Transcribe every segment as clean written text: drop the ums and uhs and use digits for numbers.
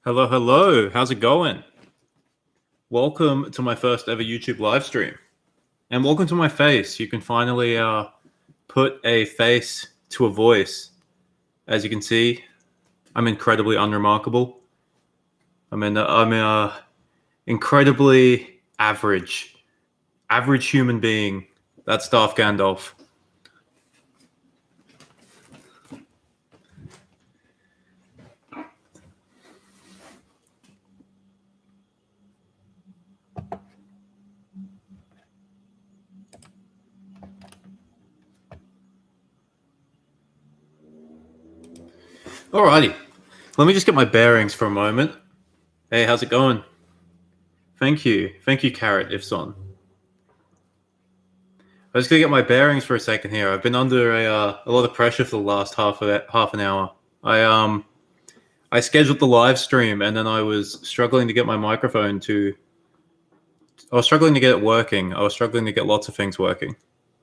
Hello, hello. How's it going? Welcome to my first ever YouTube live stream. And welcome to my face. You can finally put a face to a voice. As you can see, I'm incredibly unremarkable. I'm incredibly average human being. That's Darth Gandalf. Alrighty, let me just get my bearings for a moment. Hey, how's it going? Thank you, Carrot Ifson. I'm just gonna get my bearings for a second here. I've been under a lot of pressure for the last half an hour. I scheduled the live stream and then I was struggling to get my microphone to. I was struggling to get it working. I was struggling to get lots of things working.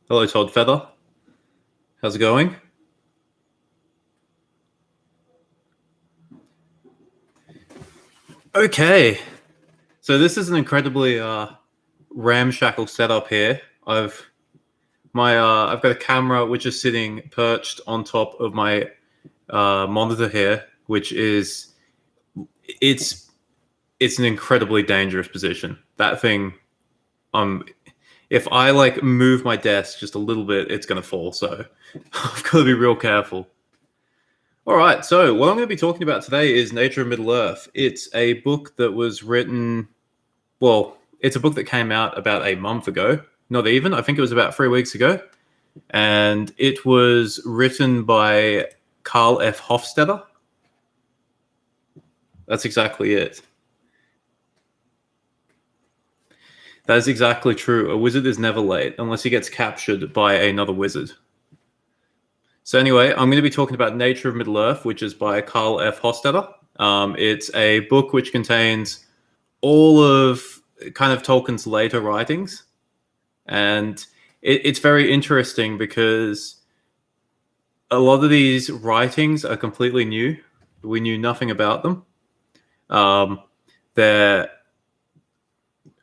Hello, Todd Feather. How's it going? Okay, so this is an incredibly ramshackle setup here. I've got a camera which is sitting perched on top of my monitor here, which is it's an incredibly dangerous position. That thing, if I like move my desk just a little bit, it's gonna fall. So I've got to be real careful. All right, so what I'm going to be talking about today is Nature of Middle-earth. It's a book that was written, well, it's a book that came out about a month ago. Not even, I think it was about 3 weeks ago. And it was written by Carl F. Hofstadter. That's exactly it. That is exactly true. A wizard is never late unless he gets captured by another wizard. So anyway, I'm going to be talking about Nature of Middle-earth, which is by Carl F. Hofstadter. It's a book which contains all of kind of Tolkien's later writings. And it's very interesting because a lot of these writings are completely new. We knew nothing about them. A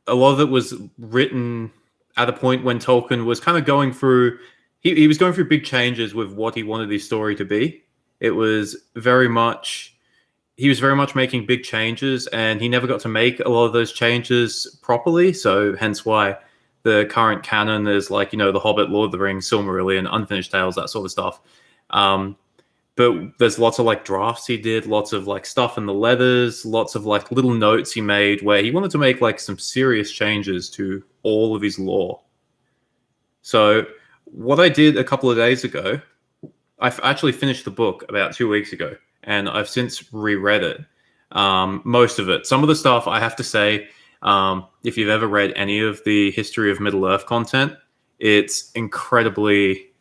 lot of it was written at a point when Tolkien was kind of going through... He was going through big changes with what he wanted his story to be. He was very much making big changes, and he never got to make a lot of those changes properly. So hence why the current canon is like, The Hobbit, Lord of the Rings, Silmarillion, Unfinished Tales, that sort of stuff. But there's lots of like drafts he did, lots of like stuff in the letters, lots of like little notes he made where he wanted to make like some serious changes to all of his lore. So what I did a couple of days ago, I've actually finished the book about 2 weeks ago, and I've since reread it. Most of it. Some of the stuff, I have to say, if you've ever read any of the History of Middle-earth content, it's incredibly...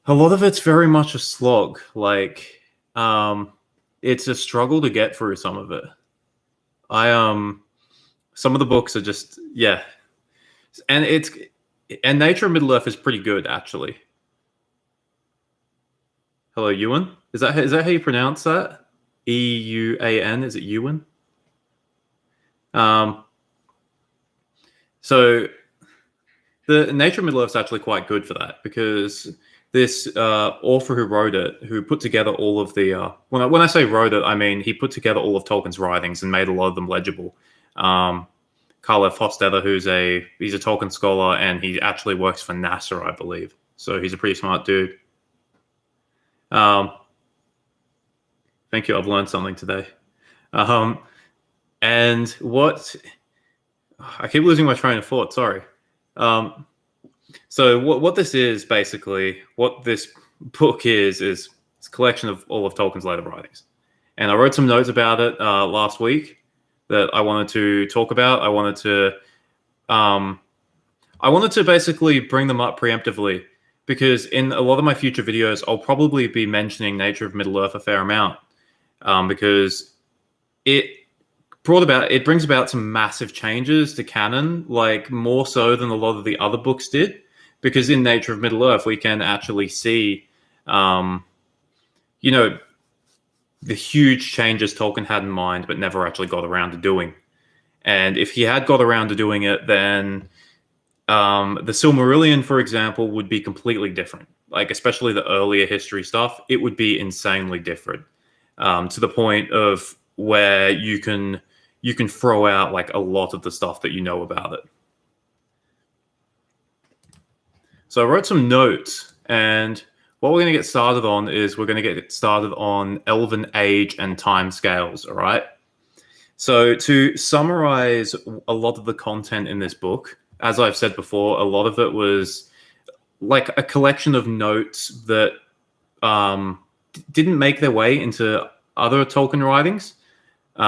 A lot of it's very much a slog. Like, it's a struggle to get through some of it. Some of the books are just, yeah. And Nature of Middle-earth is pretty good, actually. Hello, Ewan. Is that how you pronounce that? E-U-A-N. Is it Ewan? So the Nature of Middle-earth is actually quite good for that, because this author who wrote it, who put together all of the... when I say wrote it, I mean he put together all of Tolkien's writings and made a lot of them legible. Carl F. Hofstadter, he's a Tolkien scholar, and he actually works for NASA, I believe. So he's a pretty smart dude. Thank you. I've learned something today. And what... I keep losing my train of thought. Sorry. So what this is, basically, what this book is a collection of all of Tolkien's later writings. And I wrote some notes about it last week that I wanted to talk about. I wanted to basically bring them up preemptively, because in a lot of my future videos, I'll probably be mentioning Nature of Middle-earth a fair amount, because it brings about some massive changes to canon, like more so than a lot of the other books did, because in Nature of Middle-earth, we can actually see, the huge changes Tolkien had in mind, but never actually got around to doing. And if he had got around to doing it, then the Silmarillion, for example, would be completely different. Like, especially the earlier history stuff, it would be insanely different, to the point of where you can throw out like a lot of the stuff that you know about it. So I wrote some notes, and what we're going to get started on is we're going to get started on Elven age and time scales. All right. So to summarize a lot of the content in this book, as I've said before, a lot of it was like a collection of notes that didn't make their way into other Tolkien writings. A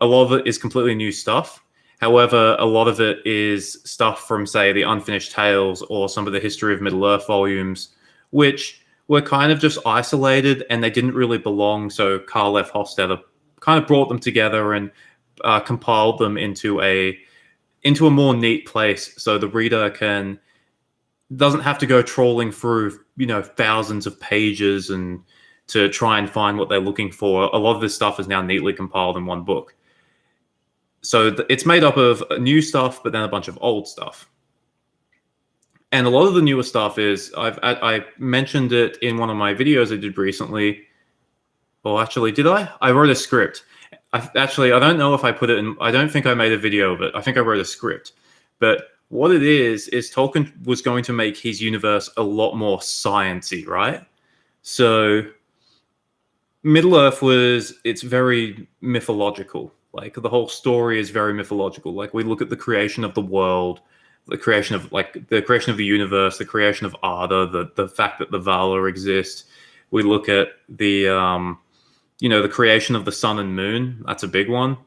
lot of it is completely new stuff. However, a lot of it is stuff from, say, the Unfinished Tales or some of the History of Middle-earth volumes, which were kind of just isolated and they didn't really belong. So Karl F. Hofstadter kind of brought them together and compiled them into a more neat place, so the reader doesn't have to go trawling through thousands of pages and to try and find what they're looking for. A lot of this stuff is now neatly compiled in one book. So it's made up of new stuff, but then a bunch of old stuff. And a lot of the newer stuff is, I mentioned it in one of my videos I did recently. Well, actually, did I? I wrote a script. I don't know if I put it in. I don't think I made a video of it. I think I wrote a script. But what it is Tolkien was going to make his universe a lot more sciencey, right? So Middle-earth it's very mythological. Like, the whole story is very mythological. Like, we look at the creation of the world, the creation of the universe, the creation of Arda, the fact that the Valar exist. We look at the the creation of the sun and moon. That's a big one.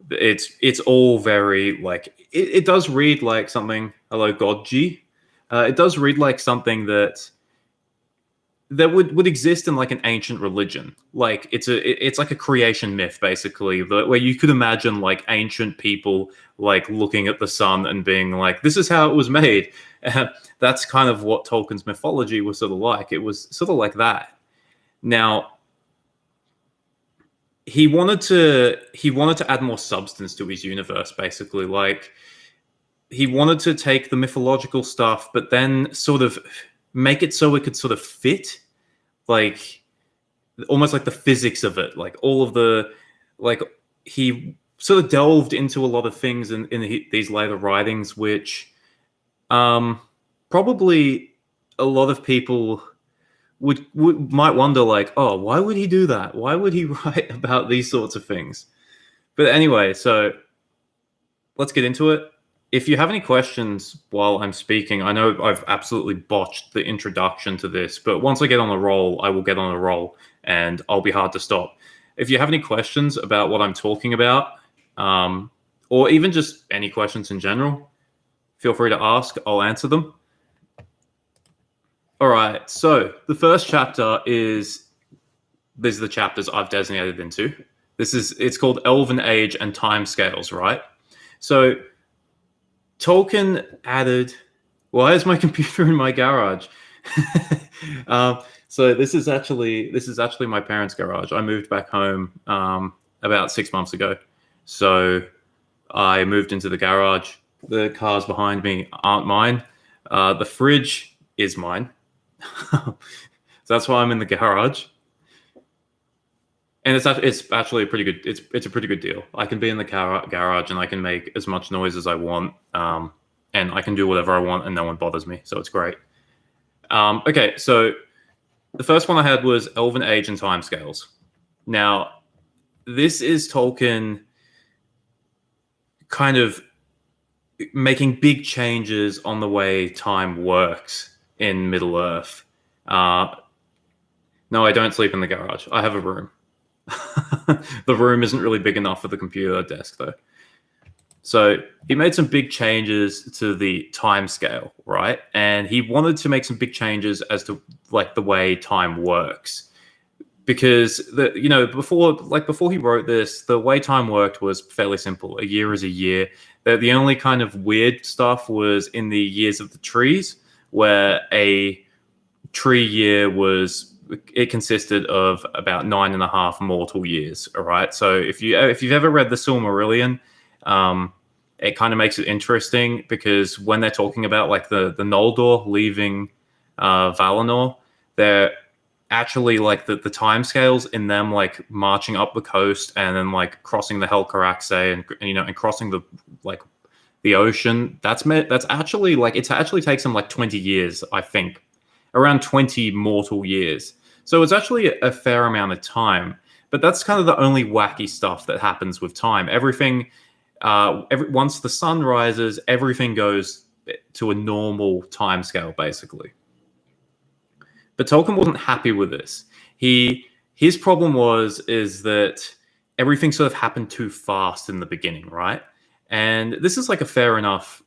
It's all very like it does read like something. Hello, Godji. It does read like something that would exist in like an ancient religion. Like it's like a creation myth, basically, where you could imagine like ancient people like looking at the sun and being like, "This is how it was made." That's kind of what Tolkien's mythology was sort of like. It was sort of like that. Now, he wanted to add more substance to his universe, basically. Like, he wanted to take the mythological stuff, but then sort of make it so it could sort of fit, like almost like the physics of it. Like all of the, like, he sort of delved into a lot of things in these later writings, which probably a lot of people might wonder, like, oh, why would he do that? Why would he write about these sorts of things? But anyway, so let's get into it. If you have any questions while I'm speaking, I know I've absolutely botched the introduction to this, but once I get on a roll, I will get on a roll and I'll be hard to stop. If you have any questions about what I'm talking about, or even just any questions in general, feel free to ask. I'll answer them. All right, so the first chapter these are the chapters I've designated into. It's called Elven Age and Time Scales, right? So Tolkien added, why is my computer in my garage? So this is actually my parents' garage. I moved back home about 6 months ago. So I moved into the garage. The cars behind me aren't mine. The fridge is mine. So that's why I'm in the garage. And it's actually a pretty good. It's a pretty good deal. I can be in the garage and I can make as much noise as I want, and I can do whatever I want, and no one bothers me. So it's great. Okay, so the first one I had was Elven Age and Timescales. Now, this is Tolkien kind of making big changes on the way time works in Middle-earth. No, I don't sleep in the garage. I have a room. The room isn't really big enough for the computer desk, though. So he made some big changes to the time scale, right? And he wanted to make some big changes as to like the way time works, because before he wrote this, the way time worked was fairly simple. A year is a year. The only kind of weird stuff was in the years of the trees, where a tree year was it consisted of about 9.5 mortal years. All right, so if you've ever read the Silmarillion, it kind of makes it interesting because when they're talking about like the Noldor leaving Valinor, they're actually like the timescales in them like marching up the coast and then like crossing the Helcaraxë and crossing the ocean. That's actually like it actually takes them like 20 years, I think, around 20 mortal years. So it's actually a fair amount of time. But that's kind of the only wacky stuff that happens with time. Everything, once the sun rises, everything goes to a normal timescale, basically. But Tolkien wasn't happy with this. His problem is that everything sort of happened too fast in the beginning, right? And this is like a fair enough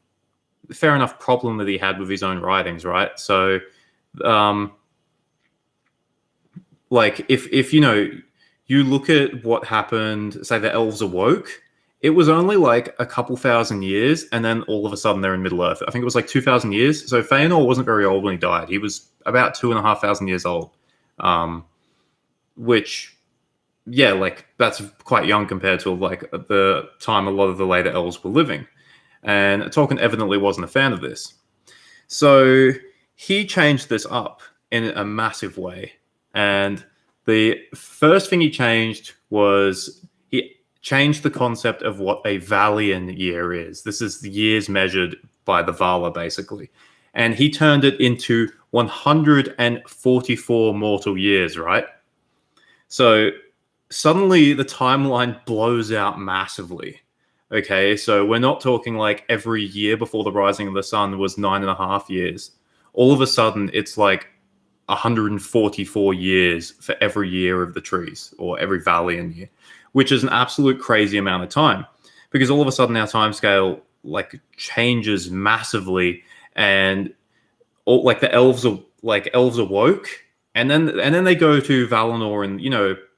problem that he had with his own writings, right? So, like if you look at what happened, say the elves awoke, it was only like a couple thousand years, and then all of a sudden they're in Middle Earth. I think it was like 2,000 years. So Feanor wasn't very old when he died. He was about 2,500 years old, which, yeah, like that's quite young compared to like the time a lot of the later elves were living. And Tolkien evidently wasn't a fan of this. So he changed this up in a massive way. And the first thing he changed was he changed the concept of what a Valian year is. This is the years measured by the Valar, basically. And he turned it into 144 mortal years, right? So suddenly the timeline blows out massively. Okay, so we're not talking like every year before the rising of the sun was 9.5 years. All of a sudden, it's like 144 years for every year of the trees, or every Valian year, which is an absolute crazy amount of time. Because all of a sudden, our timescale like changes massively, and all like the elves awoke, and then they go to Valinor, and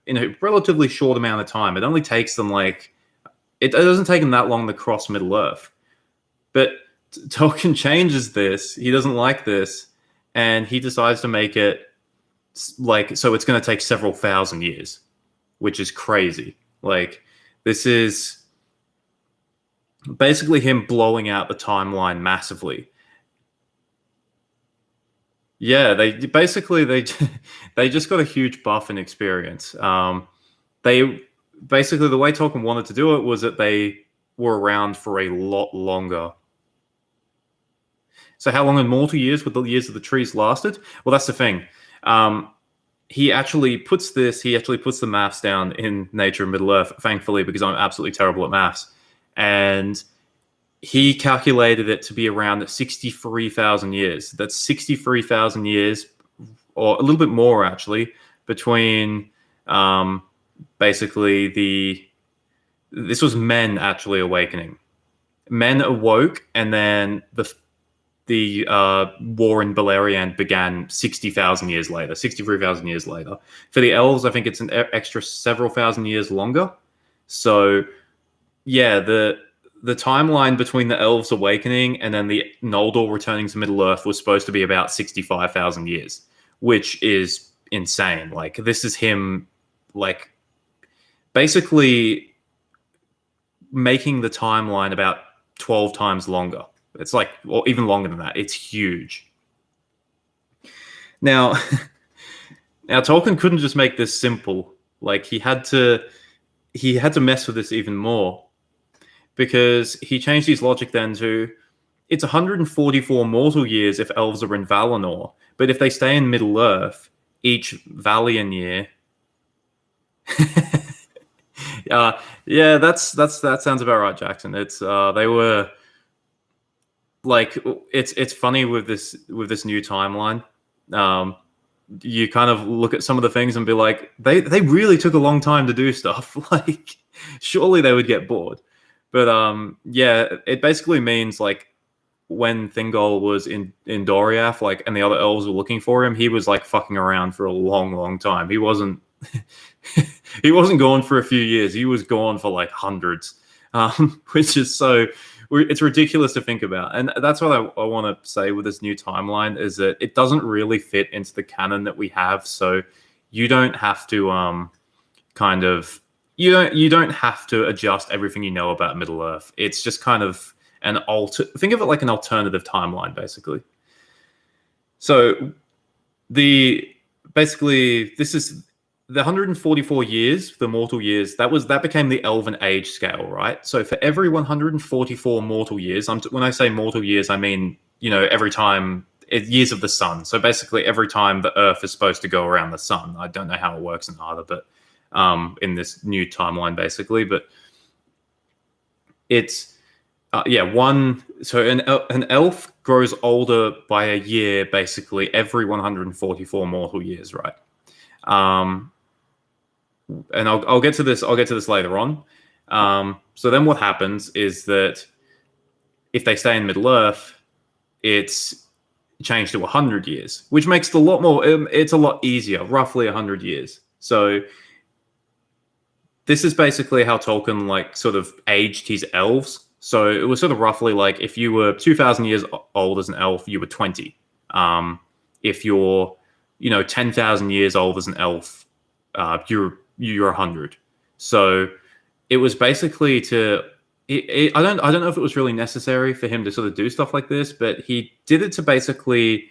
in a relatively short amount of time. It only takes them like it doesn't take them that long to cross Middle Earth. But Tolkien changes this. He doesn't like this, and he decides to make it like so it's going to take several thousand years, which is crazy. Like this is basically him blowing out the timeline massively. Yeah, they just got a huge buff in experience. They basically, the way Tolkien wanted to do it was that they were around for a lot longer. So how long in mortal years would the years of the trees lasted? Well, that's the thing. He actually puts the maths down in Nature of Middle Earth, thankfully, because I'm absolutely terrible at maths. And he calculated it to be around 63,000 years. That's 63,000 years, or a little bit more, actually, between basically this was men actually awakening. Men awoke, and then the war in Beleriand began 63,000 years later. For the elves, I think it's an extra several thousand years longer. So, yeah, the timeline between the elves awakening and then the Noldor returning to Middle Earth was supposed to be about 65,000 years, which is insane. Like, this is him, like, basically making the timeline about 12 times longer. It's like, or even longer than that. It's huge. Now Tolkien couldn't just make this simple. Like, he had to mess with this even more, because he changed his logic then to it's 144 mortal years if elves are in Valinor, but if they stay in Middle Earth, each Valian year. Yeah, that sounds about right, Jackson. It's they were like it's funny with this new timeline. You kind of look at some of the things and be like, they really took a long time to do stuff. Like, surely they would get bored. But yeah, it basically means like when Thingol was in Doriath, like, and the other elves were looking for him, he was like fucking around for a long, long time. He wasn't he wasn't gone for a few years. He was gone for like hundreds, which is so it's ridiculous to think about. And that's what I want to say with this new timeline is that it doesn't really fit into the canon that we have. So you don't have to kind of you don't have to adjust everything you know about Middle Earth. It's just kind of think of it like an alternative timeline, basically. So basically this is the 144 years, the mortal years, that became the Elven age scale, right? So for every 144 mortal years, when I say mortal years, I mean, every time years of the sun. So basically every time the Earth is supposed to go around the sun. I don't know how it works in either, but in this new timeline, basically. But it's so an elf grows older by a year, basically every 144 mortal years, right? And I'll get to this. I'll get to this later on. So then what happens is that if they stay in Middle Earth, it's changed to 100 years, which makes it a lot more. It's a lot easier, roughly 100 years. So this is basically how Tolkien sort of aged his elves. So it was sort of roughly like if you were 2,000 years old as an elf, you were 20. If you're 10,000 years old as an elf, you're 100. So it was basically I don't know if it was really necessary for him to sort of do stuff like this, but he did it to basically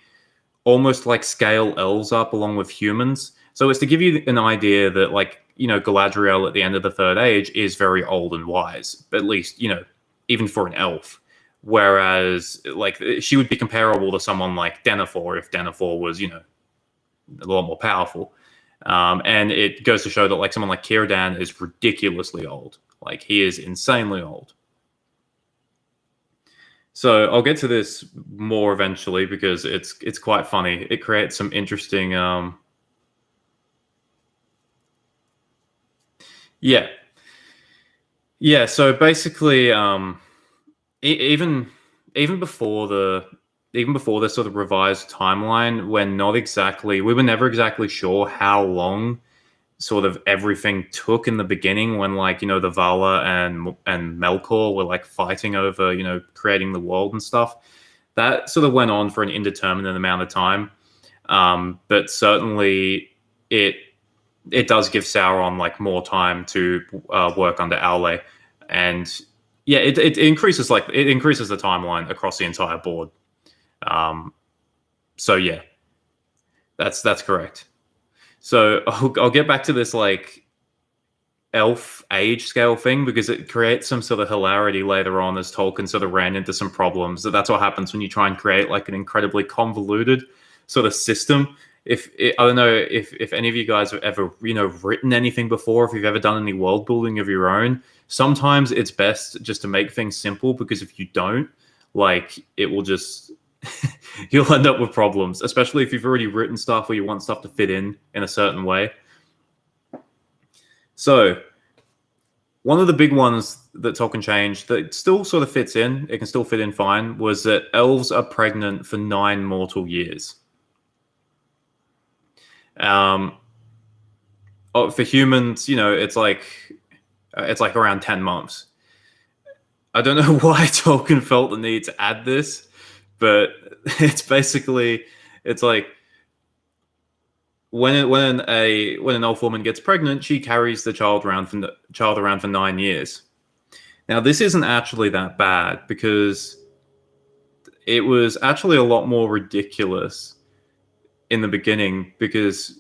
almost like scale elves up along with humans. So it's to give you an idea that Galadriel at the end of the Third Age is very old and wise, at least, even for an elf. Whereas she would be comparable to someone like Denethor if Denethor was, a lot more powerful. And it goes to show that someone like Círdan is ridiculously old. He is insanely old. So I'll get to this more eventually because it's quite funny. It creates some interesting so basically even before this sort of revised timeline, we were never exactly sure how long sort of everything took in the beginning when the Valar and Melkor were fighting over creating the world and stuff. That sort of went on for an indeterminate amount of time, but certainly it does give Sauron more time to work under Aule, and it increases the timeline across the entire board. So yeah, that's correct. So I'll get back to this elf age scale thing because it creates some sort of hilarity later on as Tolkien sort of ran into some problems. That's what happens when you try and create an incredibly convoluted sort of system. I don't know if any of you guys have ever written anything before, if you've ever done any world building of your own. Sometimes it's best just to make things simple because if you don't, it will just you'll end up with problems, especially if you've already written stuff or you want stuff to fit in a certain way. So one of the big ones that Tolkien changed that still sort of fits in, it can still fit in fine, was that elves are pregnant for 9 mortal years. For humans, it's around 10 months. I don't know why Tolkien felt the need to add this, but it's basically when an elf woman gets pregnant, she carries the child around for 9 years. Now, this isn't actually that bad because it was actually a lot more ridiculous in the beginning because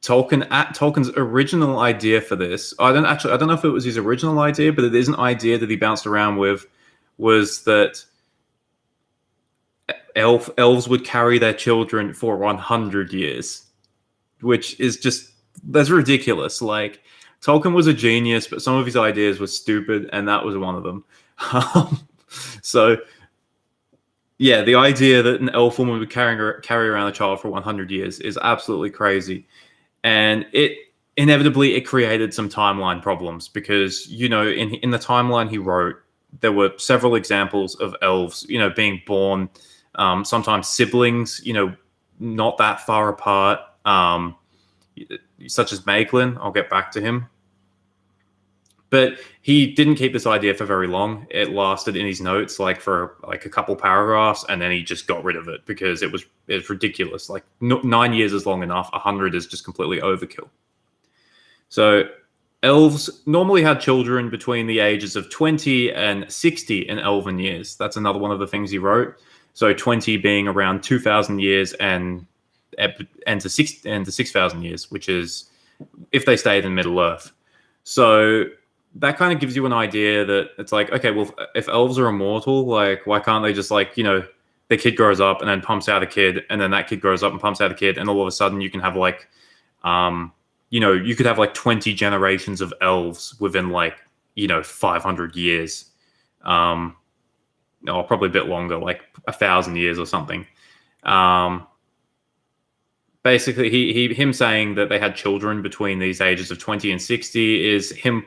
Tolkien's original idea for this, I don't know if it was his original idea, but it is an idea that he bounced around with, was that elves would carry their children for 100 years, which is that's ridiculous. Tolkien was a genius, but some of his ideas were stupid, and that was one of them. So yeah, the idea that an elf woman would carry around a child for 100 years is absolutely crazy. And it inevitably created some timeline problems because, in the timeline he wrote, there were several examples of elves, being born, sometimes siblings, not that far apart, such as Maeglin. I'll get back to him. But he didn't keep this idea for very long. It lasted in his notes like for like a couple paragraphs, and then he just got rid of it because it was ridiculous. Like 9 years is long enough. 100 is just completely overkill. So elves normally had children between the ages of 20 and 60 in elven years. That's another one of the things he wrote. So 20 being around 2,000 years and to 6,000 years, which is if they stayed in Middle Earth. So that kind of gives you an idea that it's like, okay, well, if elves are immortal, like, why can't they just like, the kid grows up and then pumps out a kid, and then that kid grows up and pumps out a kid, and all of a sudden you can have like, you could have like 20 generations of elves within like, 500 years. Or probably a bit longer, like 1,000 years or something. Basically, him saying that they had children between these ages of 20 and 60 is him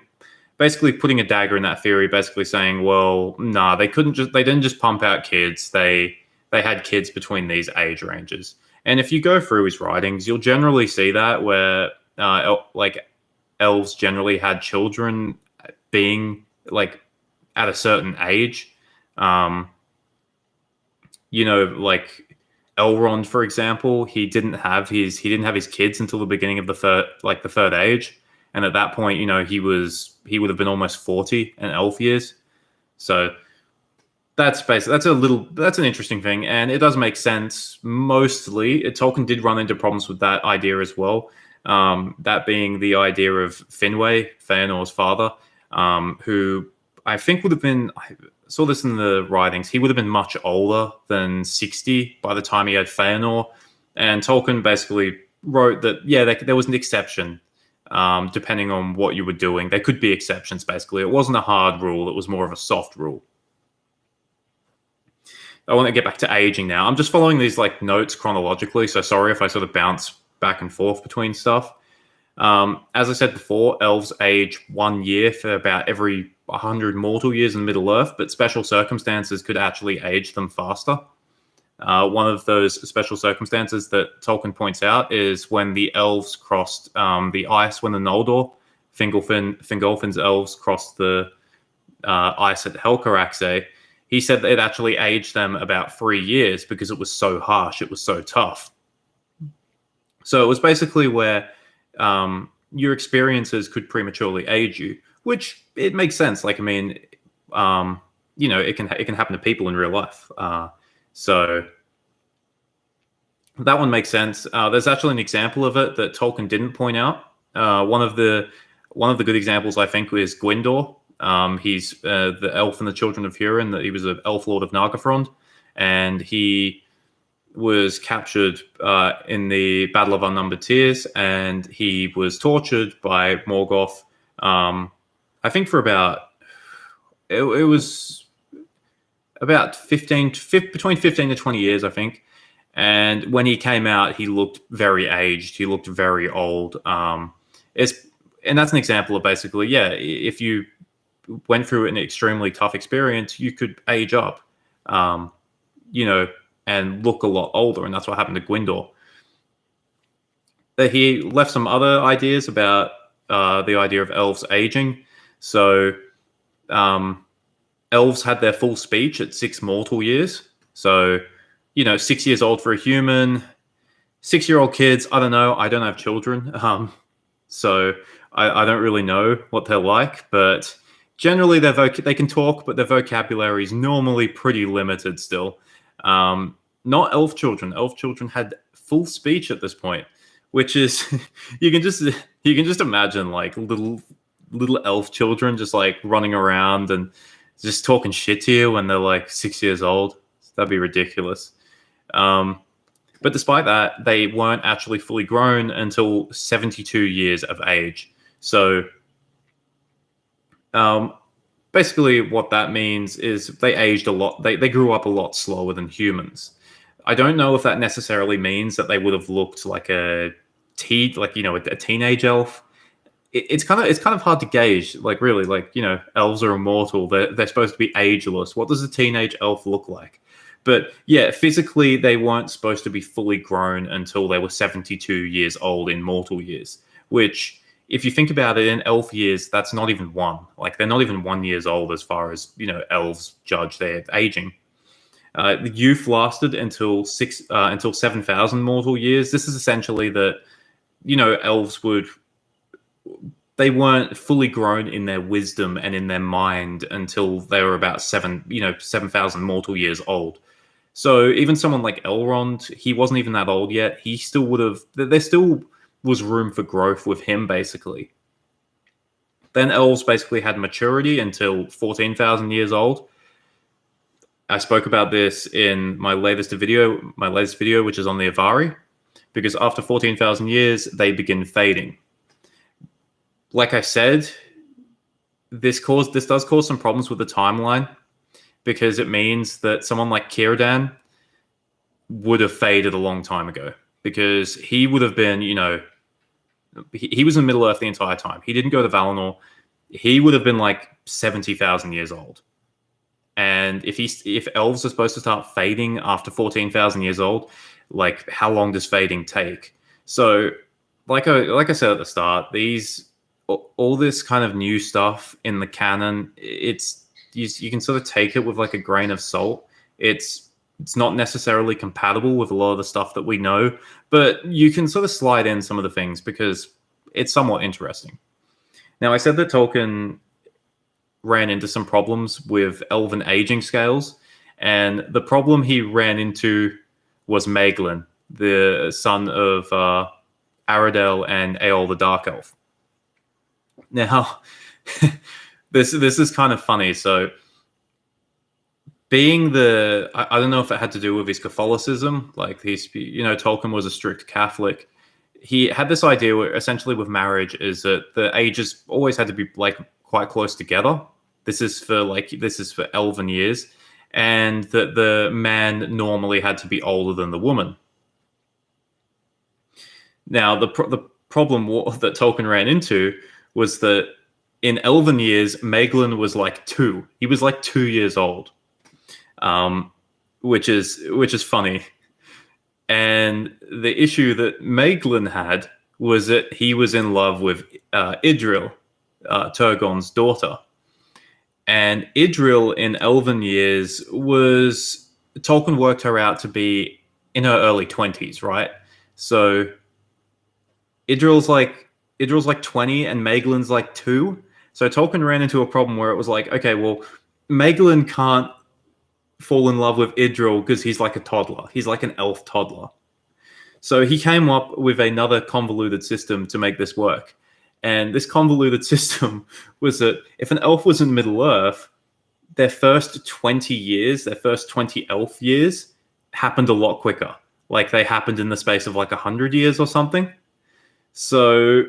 basically putting a dagger in that theory, basically saying, well, nah, they didn't just pump out kids. They had kids between these age ranges. And if you go through his writings, you'll generally see that where like elves generally had children being like at a certain age. Like Elrond, for example, he didn't have his kids until the beginning of the third age. And at that point, he would have been almost 40 in elf years. So that's an interesting thing, and it does make sense. Mostly, Tolkien did run into problems with that idea as well. That being the idea of Finwë, Feanor's father, who I think would have been. I saw this in the writings. He would have been much older than 60 by the time he had Feanor, and Tolkien basically wrote that there was an exception. Depending on what you were doing, there could be exceptions. Basically, it wasn't a hard rule; it was more of a soft rule. I want to get back to aging now. I'm just following these like notes chronologically, so sorry if I sort of bounce back and forth between stuff. As I said before, elves age 1 year for about every 100 mortal years in Middle Earth, but special circumstances could actually age them faster. One of those special circumstances that Tolkien points out is when the elves crossed the ice, when the Noldor, Fingolfin's elves crossed the ice at Helcaraxe. He said that it actually aged them about 3 years because it was so harsh, it was so tough. So it was basically where your experiences could prematurely age you, which it makes sense. Like, I mean, it can happen to people in real life. So that one makes sense. There's actually an example of it that Tolkien didn't point out. One of the good examples, I think, is Gwyndor. He's the elf in the Children of Hurin. That he was an elf lord of Nargothrond, and he was captured in the Battle of Unnumbered Tears, and he was tortured by Morgoth. I think for about it was about between 15 to 20 years, I think. And when he came out, he looked very aged. He looked very old. And that's an example of basically, if you went through an extremely tough experience, you could age up, and look a lot older. And that's what happened to Gwyndor. He left some other ideas about the idea of elves aging. So elves had their full speech at 6 mortal years. So, 6 years old for a human, 6-year-old kids, I don't know. I don't have children. So I don't really know what they're like. But generally, they can talk, but their vocabulary is normally pretty limited still. Not elf children. Elf children had full speech at this point, which is you can just imagine like little elf children just like running around and just talking shit to you when they're like 6 years old. That'd be ridiculous. But despite that, they weren't actually fully grown until 72 years of age. So basically what that means is they aged a lot. They grew up a lot slower than humans. I don't know if that necessarily means that they would have looked like a teenage elf. It's kind of hard to gauge. Like, really, like, elves are immortal. They're supposed to be ageless. What does a teenage elf look like? But yeah, physically they weren't supposed to be fully grown until they were 72 years old in mortal years, which if you think about it, in elf years, that's not even one. Like, they're not even 1 years old as far as, elves judge their aging. The youth lasted until 7,000 mortal years. This is essentially that, elves they weren't fully grown in their wisdom and in their mind until they were about 7,000 mortal years old. So even someone like Elrond, he wasn't even that old yet. He still would have. There still was room for growth with him, basically. Then elves basically had maturity until 14,000 years old. I spoke about this in my latest video, which is on the Avari, because after 14,000 years, they begin fading. Like I said, this does cause some problems with the timeline, because it means that someone like Círdan would have faded a long time ago, because he would have been, he was in Middle-earth the entire time. He didn't go to Valinor. He would have been like 70,000 years old. And if elves are supposed to start fading after 14,000 years old, like, how long does fading take? So, like I said at the start, all this kind of new stuff in the canon, you can sort of take it with like a grain of salt. It's not necessarily compatible with a lot of the stuff that we know, but you can sort of slide in some of the things because it's somewhat interesting. Now, I said that Tolkien ran into some problems with elven aging scales, and the problem he ran into was Maeglin, the son of Aradel and Eol the Dark Elf. Now, this is kind of funny. So, being I don't know if it had to do with his Catholicism, like Tolkien was a strict Catholic. He had this idea where essentially with marriage is that the ages always had to be like quite close together. This is for elven years, and that the man normally had to be older than the woman. Now, the problem that Tolkien ran into was that in elven years, Maeglin was like 2. He was like 2 years old, which is funny. And the issue that Maeglin had was that he was in love with Idril, Turgon's daughter. And Idril in elven years Tolkien worked her out to be in her early 20s, right? So Idril's like 20 and Maeglin's like 2. So Tolkien ran into a problem where it was like, okay, well, Maeglin can't fall in love with Idril because he's like a toddler. He's like an elf toddler. So he came up with another convoluted system to make this work. And this convoluted system was that if an elf was in Middle-earth, their first 20 elf years happened a lot quicker. Like, they happened in the space of like 100 years or something. So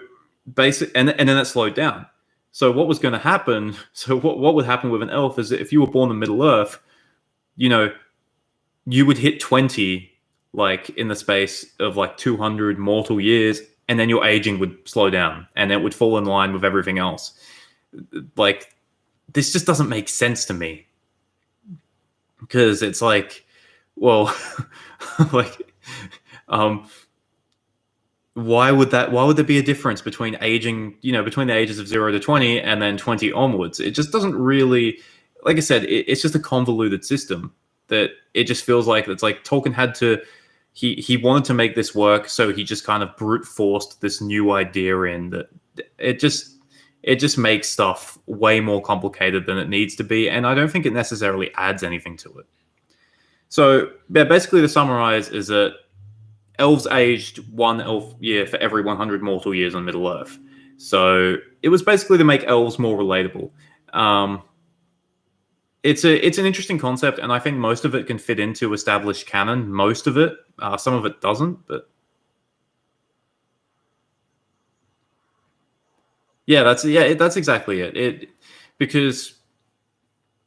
and then it slowed down. So what was going to happen? So what would happen with an elf is that if you were born in Middle-earth, you would hit 20 like in the space of like 200 mortal years, and then your aging would slow down and it would fall in line with everything else. Like, this just doesn't make sense to me, because it's like, well, like, why would there be a difference between aging, between the ages of 0 to 20 and then 20 onwards? It just doesn't really, like I said, it's just a convoluted system that it just feels like it's like Tolkien had to, he wanted to make this work, so he just kind of brute forced this new idea in that it just makes stuff way more complicated than it needs to be, and I don't think it necessarily adds anything to it. So, yeah, basically to summarize is that elves aged 1 elf year for every 100 mortal years on Middle-earth. So it was basically to make elves more relatable. It's an interesting concept, and I think most of it can fit into established canon. Most of it, some of it doesn't, but that's exactly it. Because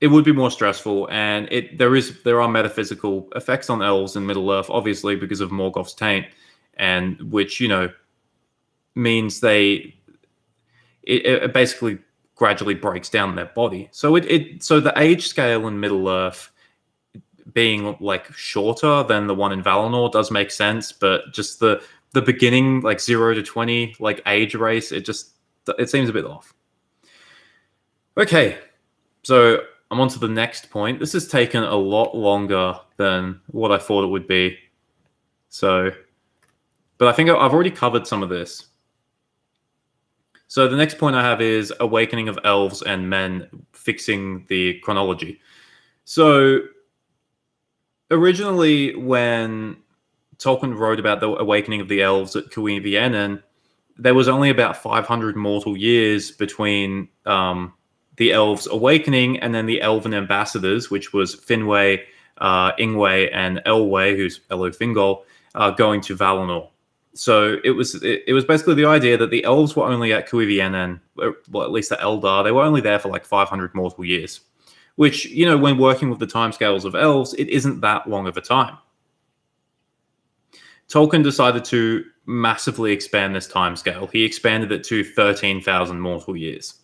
it would be more stressful, and there are metaphysical effects on elves in Middle-earth, obviously because of Morgoth's taint, and which means it basically gradually breaks down their body. So so the age scale in Middle-earth being like shorter than the one in Valinor does make sense, but just the beginning, like 0 to 20, like age race, it just it seems a bit off. Okay, so I'm on to the next point. This has taken a lot longer than what I thought it would be. So, but I think I've already covered some of this. So the next point I have is awakening of elves and men, fixing the chronology. So originally, when Tolkien wrote about the awakening of the elves at Cuiviénen, there was only about 500 mortal years between the elves awakening and then the elven ambassadors, which was Finwë, Ingwë, and Elwë, who's Elo Fingol, going to Valinor. So it was basically the idea that the elves were only at Cuiviénen, well, at least the Eldar, they were only there for like 500 mortal years, which, you know, when working with the timescales of elves, it isn't that long of a time. Tolkien decided to massively expand this timescale. He expanded it to 13,000 mortal years.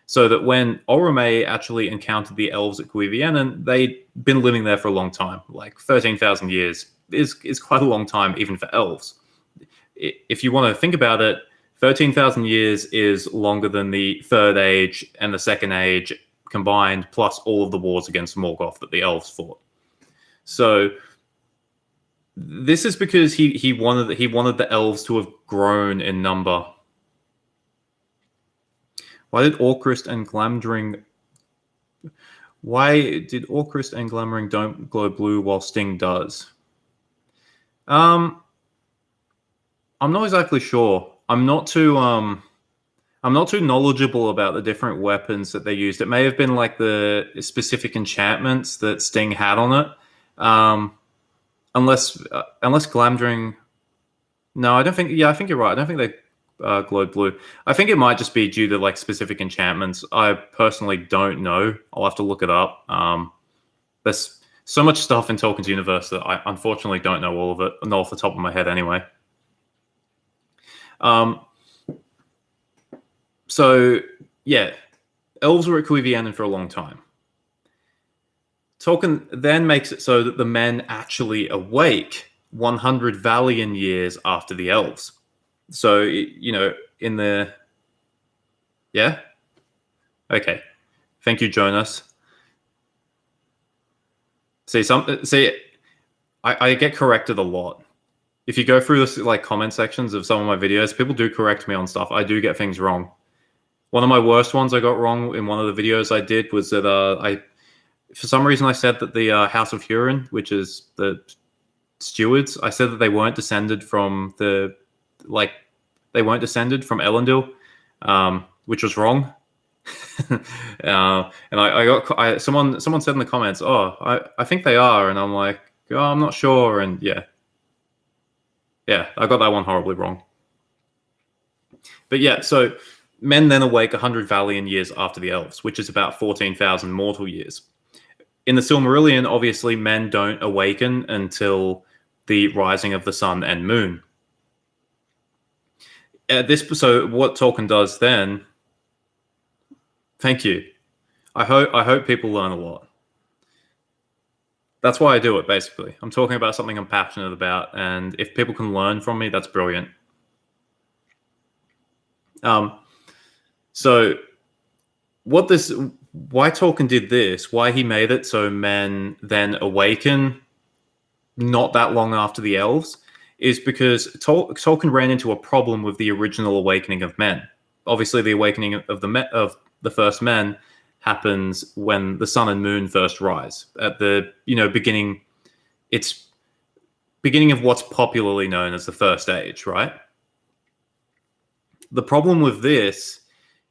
So that when Orome actually encountered the elves at Cuiviénen, they'd been living there for a long time. Like 13,000 years is quite a long time, even for elves. If you want to think about it, 13,000 years is longer than the Third Age and the Second Age combined, plus all of the wars against Morgoth that the elves fought. So this is because he wanted the elves to have grown in number. Why did Orcrist and Glamdring don't glow blue while Sting does? I'm not exactly sure. I'm not too knowledgeable about the different weapons that they used. It may have been like the specific enchantments that Sting had on it. Unless Glamdring. No, I don't think. Yeah, I think you're right. I don't think they glowed blue. I think it might just be due to like specific enchantments. I personally don't know. I'll have to look it up. There's so much stuff in Tolkien's universe that I unfortunately don't know all of it, not off the top of my head anyway. So yeah, elves were at Cuiviénen for a long time. Tolkien then makes it so that the men actually awake 100 Valian years after the elves. So, you know, in the... Yeah? Okay. Thank you, Jonas. I get corrected a lot. If you go through this like comment sections of some of my videos, people do correct me on stuff. I do get things wrong. One of my worst ones I got wrong in one of the videos I did was that for some reason I said that the House of Huron, which is the stewards, I said that they weren't descended from Elendil, which was wrong. And someone said in the comments, "Oh, I think they are," and I'm like, "Oh, I'm not sure." And yeah, I got that one horribly wrong. But yeah, so men then awake 100 Valian years after the elves, which is about 14,000 mortal years. In the Silmarillion, obviously, men don't awaken until the rising of the sun and moon. So what Tolkien does then... Thank you. I hope people learn a lot. That's why I do it, basically. I'm talking about something I'm passionate about, and if people can learn from me, that's brilliant. So why Tolkien did this, why he made it so men then awaken not that long after the elves, is because Tolkien ran into a problem with the original awakening of men. Obviously, the awakening of the first men happens when the sun and moon first rise at the beginning. It's beginning of what's popularly known as the First Age, right? The problem with this,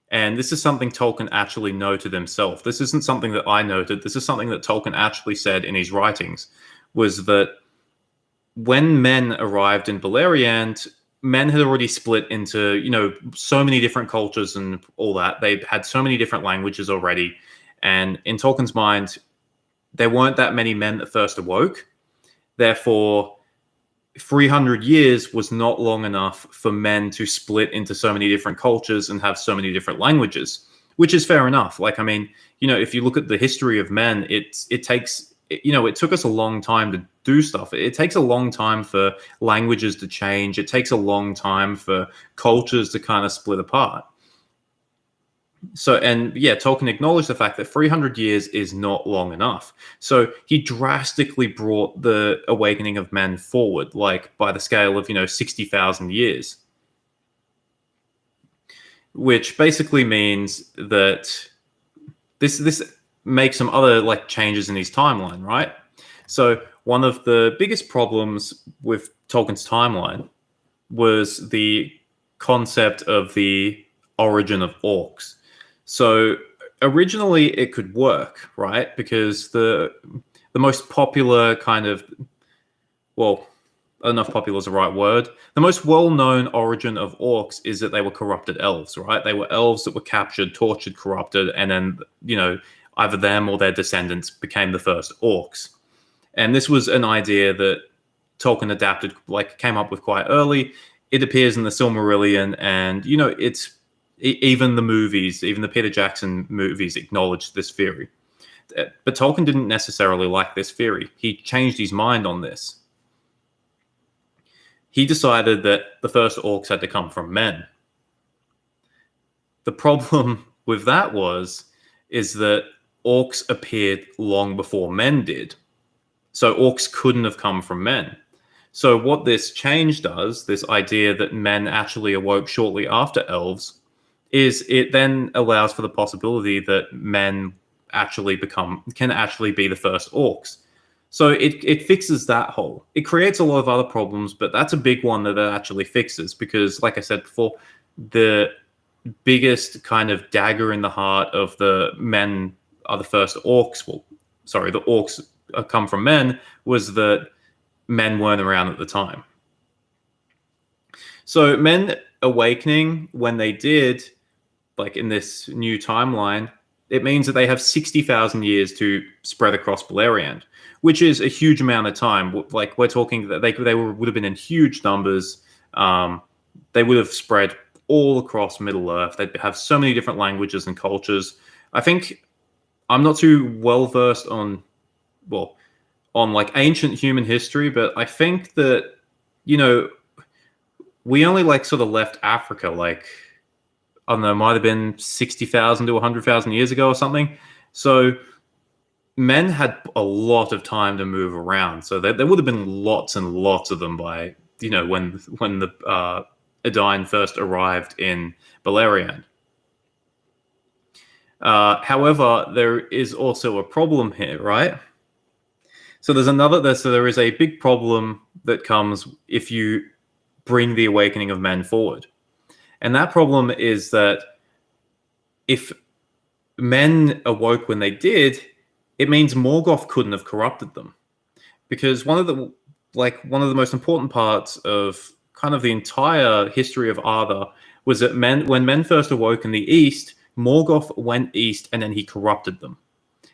and this is something Tolkien actually noted himself. This isn't something that I noted. This is something that Tolkien actually said in his writings, was that when men arrived in Beleriand, men had already split into, so many different cultures and all that. They had so many different languages already. And in Tolkien's mind, there weren't that many men that first awoke. Therefore, 300 years was not long enough for men to split into so many different cultures and have so many different languages, which is fair enough. Like, I mean, if you look at the history of men, it took us a long time to do stuff. It takes a long time for languages to change. It takes a long time for cultures to kind of split apart. So, and yeah, Tolkien acknowledged the fact that 300 years is not long enough. So he drastically brought the awakening of men forward, like by the scale of, 60,000 years, which basically means that this makes some other like changes in his timeline, right? So one of the biggest problems with Tolkien's timeline was the concept of the origin of orcs. So originally it could work, right? Because the most popular kind of, well, I don't know if popular is the right word. The most well-known origin of orcs is that they were corrupted elves, right? They were elves that were captured, tortured, corrupted, and then, either them or their descendants became the first orcs. And this was an idea that Tolkien adapted, like came up with quite early. It appears in the Silmarillion, and it's even the movies, even the Peter Jackson movies, acknowledged this theory. But Tolkien didn't necessarily like this theory. He changed his mind on this. He decided that the first orcs had to come from men. The problem with that is that orcs appeared long before men did. So orcs couldn't have come from men. So what this change does, this idea that men actually awoke shortly after elves, is it then allows for the possibility that men can actually be the first orcs. So it fixes that hole. It creates a lot of other problems, but that's a big one that it actually fixes because, like I said before, the biggest kind of dagger in the heart of the men are the first orcs. Well, sorry, the orcs come from men was that men weren't around at the time. So men awakening when they did, like in this new timeline, it means that they have 60,000 years to spread across Beleriand, which is a huge amount of time. Like we're talking that they would have been in huge numbers. They would have spread all across Middle Earth. They'd have so many different languages and cultures. I think I'm not too well versed on like ancient human history, but I think that we only like sort of left Africa like, I don't know, might have been 60,000 to 100,000 years ago or something. So men had a lot of time to move around. So there would have been lots and lots of them by, when the Edain first arrived in Beleriand. However, there is also a problem here, right? So there is a big problem that comes if you bring the awakening of men forward. And that problem is that if men awoke when they did, it means Morgoth couldn't have corrupted them. Because one of the most important parts of kind of the entire history of Arda was that when men first awoke in the East, Morgoth went east and then he corrupted them.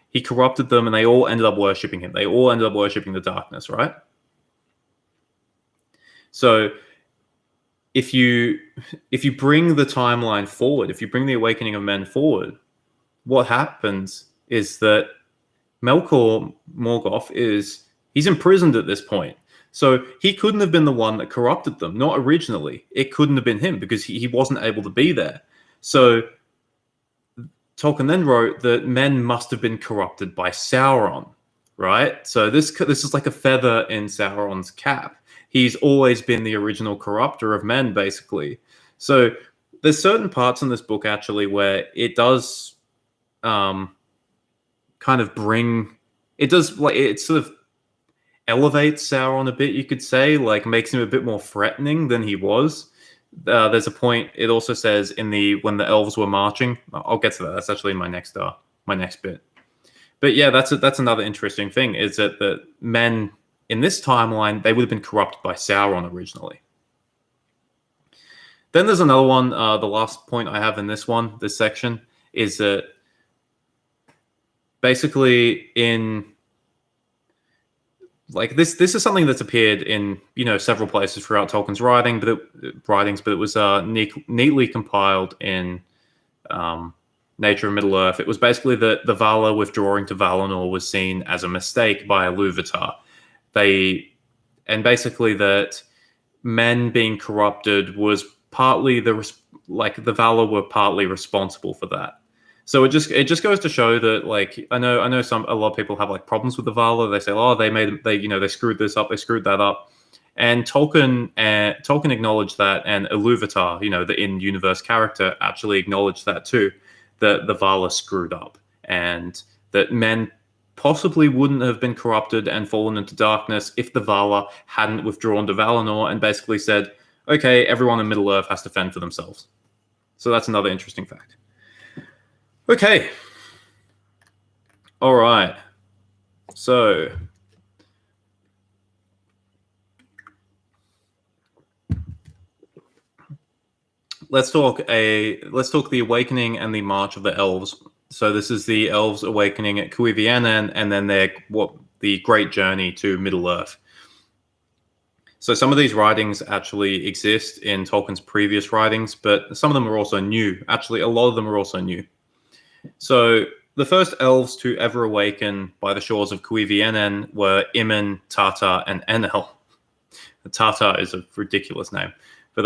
He corrupted them and they all ended up worshipping him. They all ended up worshipping the darkness, right? So if you bring the timeline forward, if you bring the awakening of men forward, what happens is that Melkor Morgoth he's imprisoned at this point. So he couldn't have been the one that corrupted them, not originally. It couldn't have been him because he wasn't able to be there. So Tolkien then wrote that men must have been corrupted by Sauron, right? So this is like a feather in Sauron's cap. He's always been the original corrupter of men, basically. So there's certain parts in this book actually where it does kind of it sort of elevates Sauron a bit, you could say, like makes him a bit more threatening than he was. There's a point. It also says when the elves were marching. I'll get to that. That's actually my next bit. But yeah, that's another interesting thing is that the men in this timeline they would have been corrupted by Sauron originally. Then there's another one. The last point I have in this section is that basically in like this is something that's appeared in several places throughout Tolkien's writings, but it was neatly compiled in Nature of Middle Earth. It was basically that the Valar withdrawing to Valinor was seen as a mistake by Ilúvatar. And basically that men being corrupted was partly the Valar were partly responsible for that. So it just goes to show that, like, I know a lot of people have like problems with the Valar. They say, oh, they screwed this up, they screwed that up. And Tolkien acknowledged that, and Iluvatar, the in-universe character, actually acknowledged that too, that the Valar screwed up, and that men possibly wouldn't have been corrupted and fallen into darkness if the Valar hadn't withdrawn to Valinor and basically said, okay, everyone in Middle Earth has to fend for themselves. So that's another interesting fact. Okay. All right. So let's talk the awakening and the march of the elves. So this is the elves awakening at Cuivianen, and then the great journey to Middle Earth. So some of these writings actually exist in Tolkien's previous writings, but some of them are also new. Actually, a lot of them are also new. So the first elves to ever awaken by the shores of Cuivianen were Imen, Tata, and Enel. Tata is a ridiculous name, but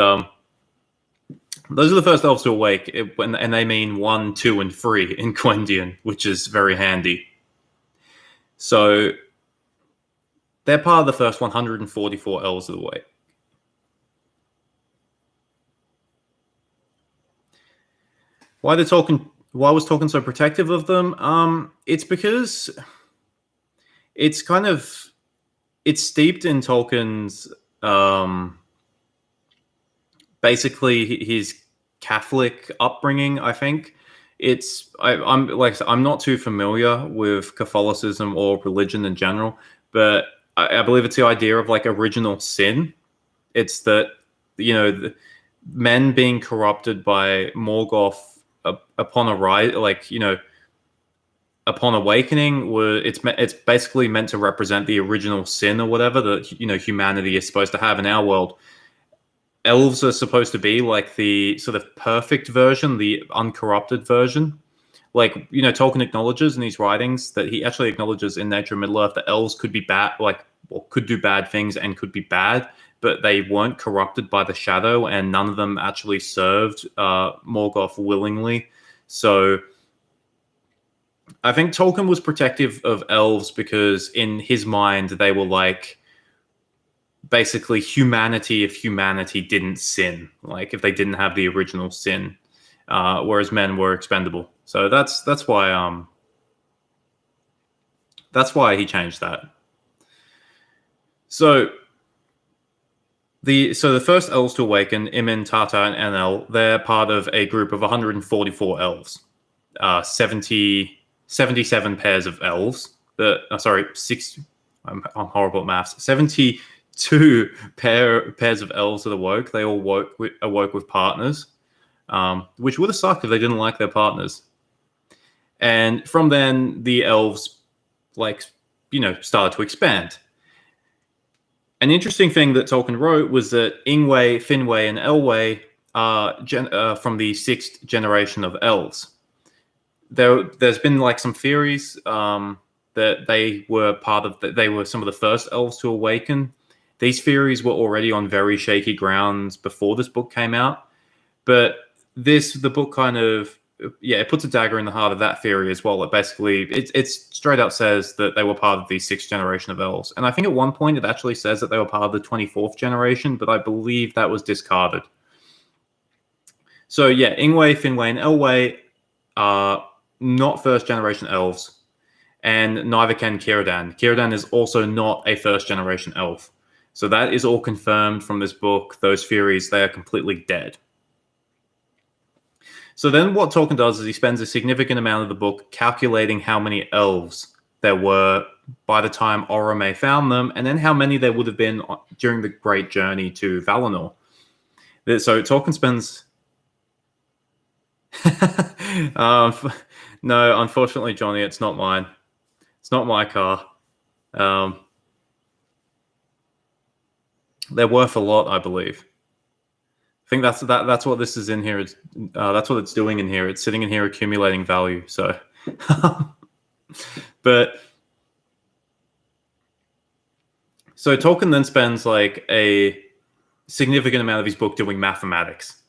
those are the first elves to awake, and they mean 1, 2, and 3 in Quendian, which is very handy. So they're part of the first 144 elves of the way. Why was Tolkien so protective of them? It's because it's steeped in Tolkien's basically his Catholic upbringing. I think I'm not too familiar with Catholicism or religion in general, but I believe it's the idea of like original sin. It's that men being corrupted by Morgoth upon upon awakening, it's basically meant to represent the original sin or whatever that humanity is supposed to have in our world. Elves are supposed to be like the sort of perfect version, the uncorrupted version. Like, Tolkien acknowledges in these writings that he actually acknowledges in Nature of Middle-earth that elves could be bad, could do bad things and could be bad, but they weren't corrupted by the shadow, and none of them actually served Morgoth willingly. So I think Tolkien was protective of elves because in his mind they were like basically humanity if humanity didn't sin, like if they didn't have the original sin, whereas men were expendable. So that's why he changed that. So the first elves to awaken, Imen, Tata, and Enel, they're part of a group of 144 elves, 77 pairs of elves. I'm horrible at maths. 72 pairs of elves that awoke. They all awoke with partners, which would have sucked if they didn't like their partners. And from then, the elves, started to expand. An interesting thing that Tolkien wrote was that Ingwe, Finwë, and Elwë are from the 6th generation of elves. There's been some theories that they were some of the first elves to awaken. These theories were already on very shaky grounds before this book came out, but the book kind of it puts a dagger in the heart of that theory as well. It straight out says that they were part of the 6th generation of elves, and I think at one point it actually says that they were part of the 24th generation, but I believe that was discarded. So yeah, Ingwe, Finwë, and Elwë are not first generation elves, and neither can Círdan. Círdan is also not a first generation elf. So that is all confirmed from this book. Those theories, they are completely dead. So then what Tolkien does is he spends a significant amount of the book calculating how many elves there were by the time Orome found them, and then how many there would have been during the great journey to Valinor. So Tolkien spends... No, unfortunately, Johnny, it's not mine. It's not my car. They're worth a lot, I believe. I think that's what this is in here. That's what it's doing in here. It's sitting in here accumulating value. So, so Tolkien then spends a significant amount of his book doing mathematics.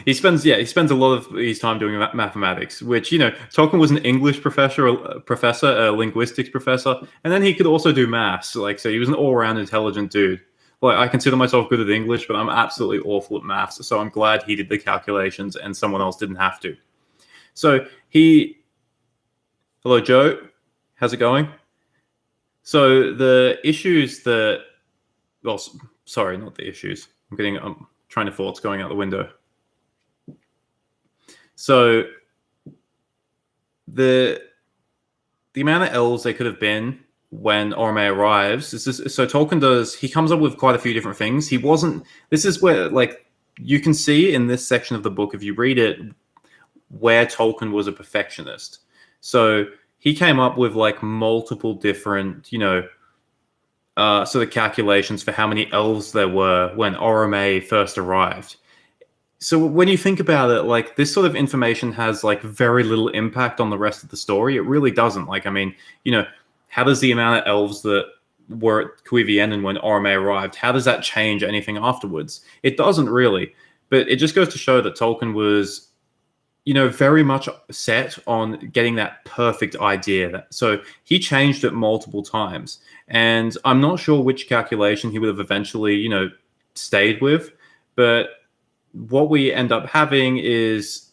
He spends a lot of his time doing mathematics, which Tolkien was an English professor, a linguistics professor, and then he could also do maths. Like, so he was an all-around intelligent dude. Like, I consider myself good at English, but I'm absolutely awful at maths. So I'm glad he did the calculations and someone else didn't have to. So hello, Joe, how's it going? So the issues that, well, sorry, not the issues. I'm trying to thoughts going out the window. So the amount of elves there could have been when Orome arrives. So Tolkien he comes up with quite a few different things. This is where, like, you can see in this section of the book, if you read it, where Tolkien was a perfectionist. So he came up with like multiple different, sort of calculations for how many elves there were when Orome first arrived. So when you think about it, like, this sort of information has like very little impact on the rest of the story. It really doesn't. Like, I mean, how does the amount of elves that were at Cuiviénen when Orome arrived, how does that change anything afterwards? It doesn't really. But it just goes to show that Tolkien was, very much set on getting that perfect idea. So he changed it multiple times. And I'm not sure which calculation he would have eventually, stayed with. But what we end up having is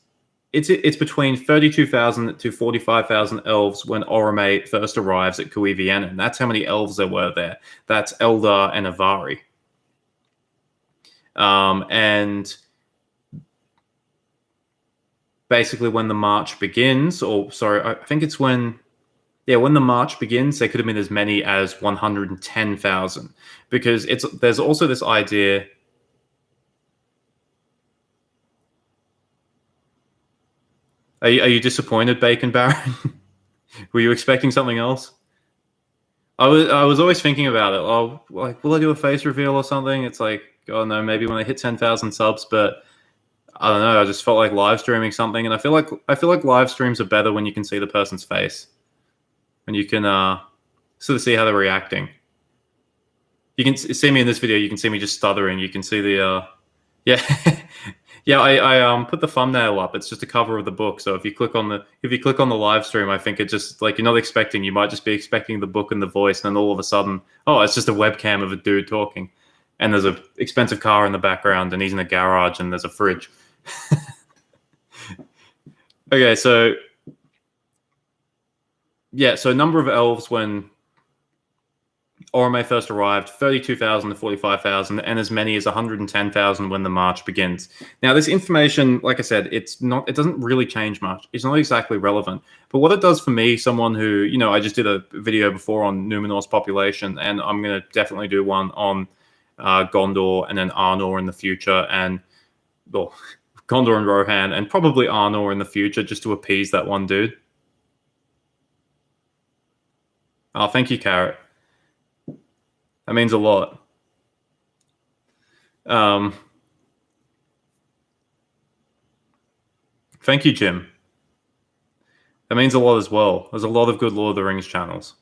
it's between 32,000 to 45,000 elves when Orome first arrives at Cuiviénen. That's how many elves there were there. That's Eldar and Avari. And basically when the march begins, I think it's when the march begins, there could have been as many as 110,000, because there's also this idea. Are you disappointed, Bacon Baron? Were you expecting something else? I was always thinking about it. Oh, like, will I do a face reveal or something? It's like, oh no, maybe when I hit 10,000 subs, but I don't know. I just felt like live streaming something, and I feel like live streams are better when you can see the person's face, when you can sort of see how they're reacting. You can see me in this video. You can see me just stuttering. You can see the yeah. Yeah, I put the thumbnail up. It's just a cover of the book. So if you click on the live stream, I think it just, like, you're not expecting. You might just be expecting the book and the voice, and then all of a sudden, oh, it's just a webcam of a dude talking, and there's a expensive car in the background, and he's in a garage, and there's a fridge. Okay, so yeah, so number of elves when Orome first arrived, 32,000 to 45,000, and as many as 110,000 when the march begins. Now, this information, like I said, it doesn't really change much. It's not exactly relevant. But what it does for me, someone who, I just did a video before on Numenor's population, and I'm going to definitely do one on Gondor and then Arnor in the future, and, well, Gondor and Rohan, and probably Arnor in the future, just to appease that one dude. Oh, thank you, Carrot. That means a lot. Thank you, Jim. That means a lot as well. There's a lot of good Lord of the Rings channels.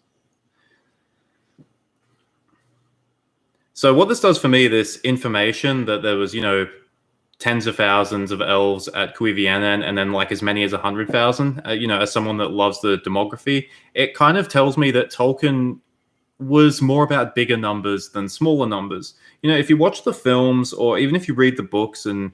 So what this does for me, this information that there was, tens of thousands of elves at Cuiviénen, and then like as many as 100,000, as someone that loves the demography, it kind of tells me that Tolkien was more about bigger numbers than smaller numbers. If you watch the films, or even if you read the books, and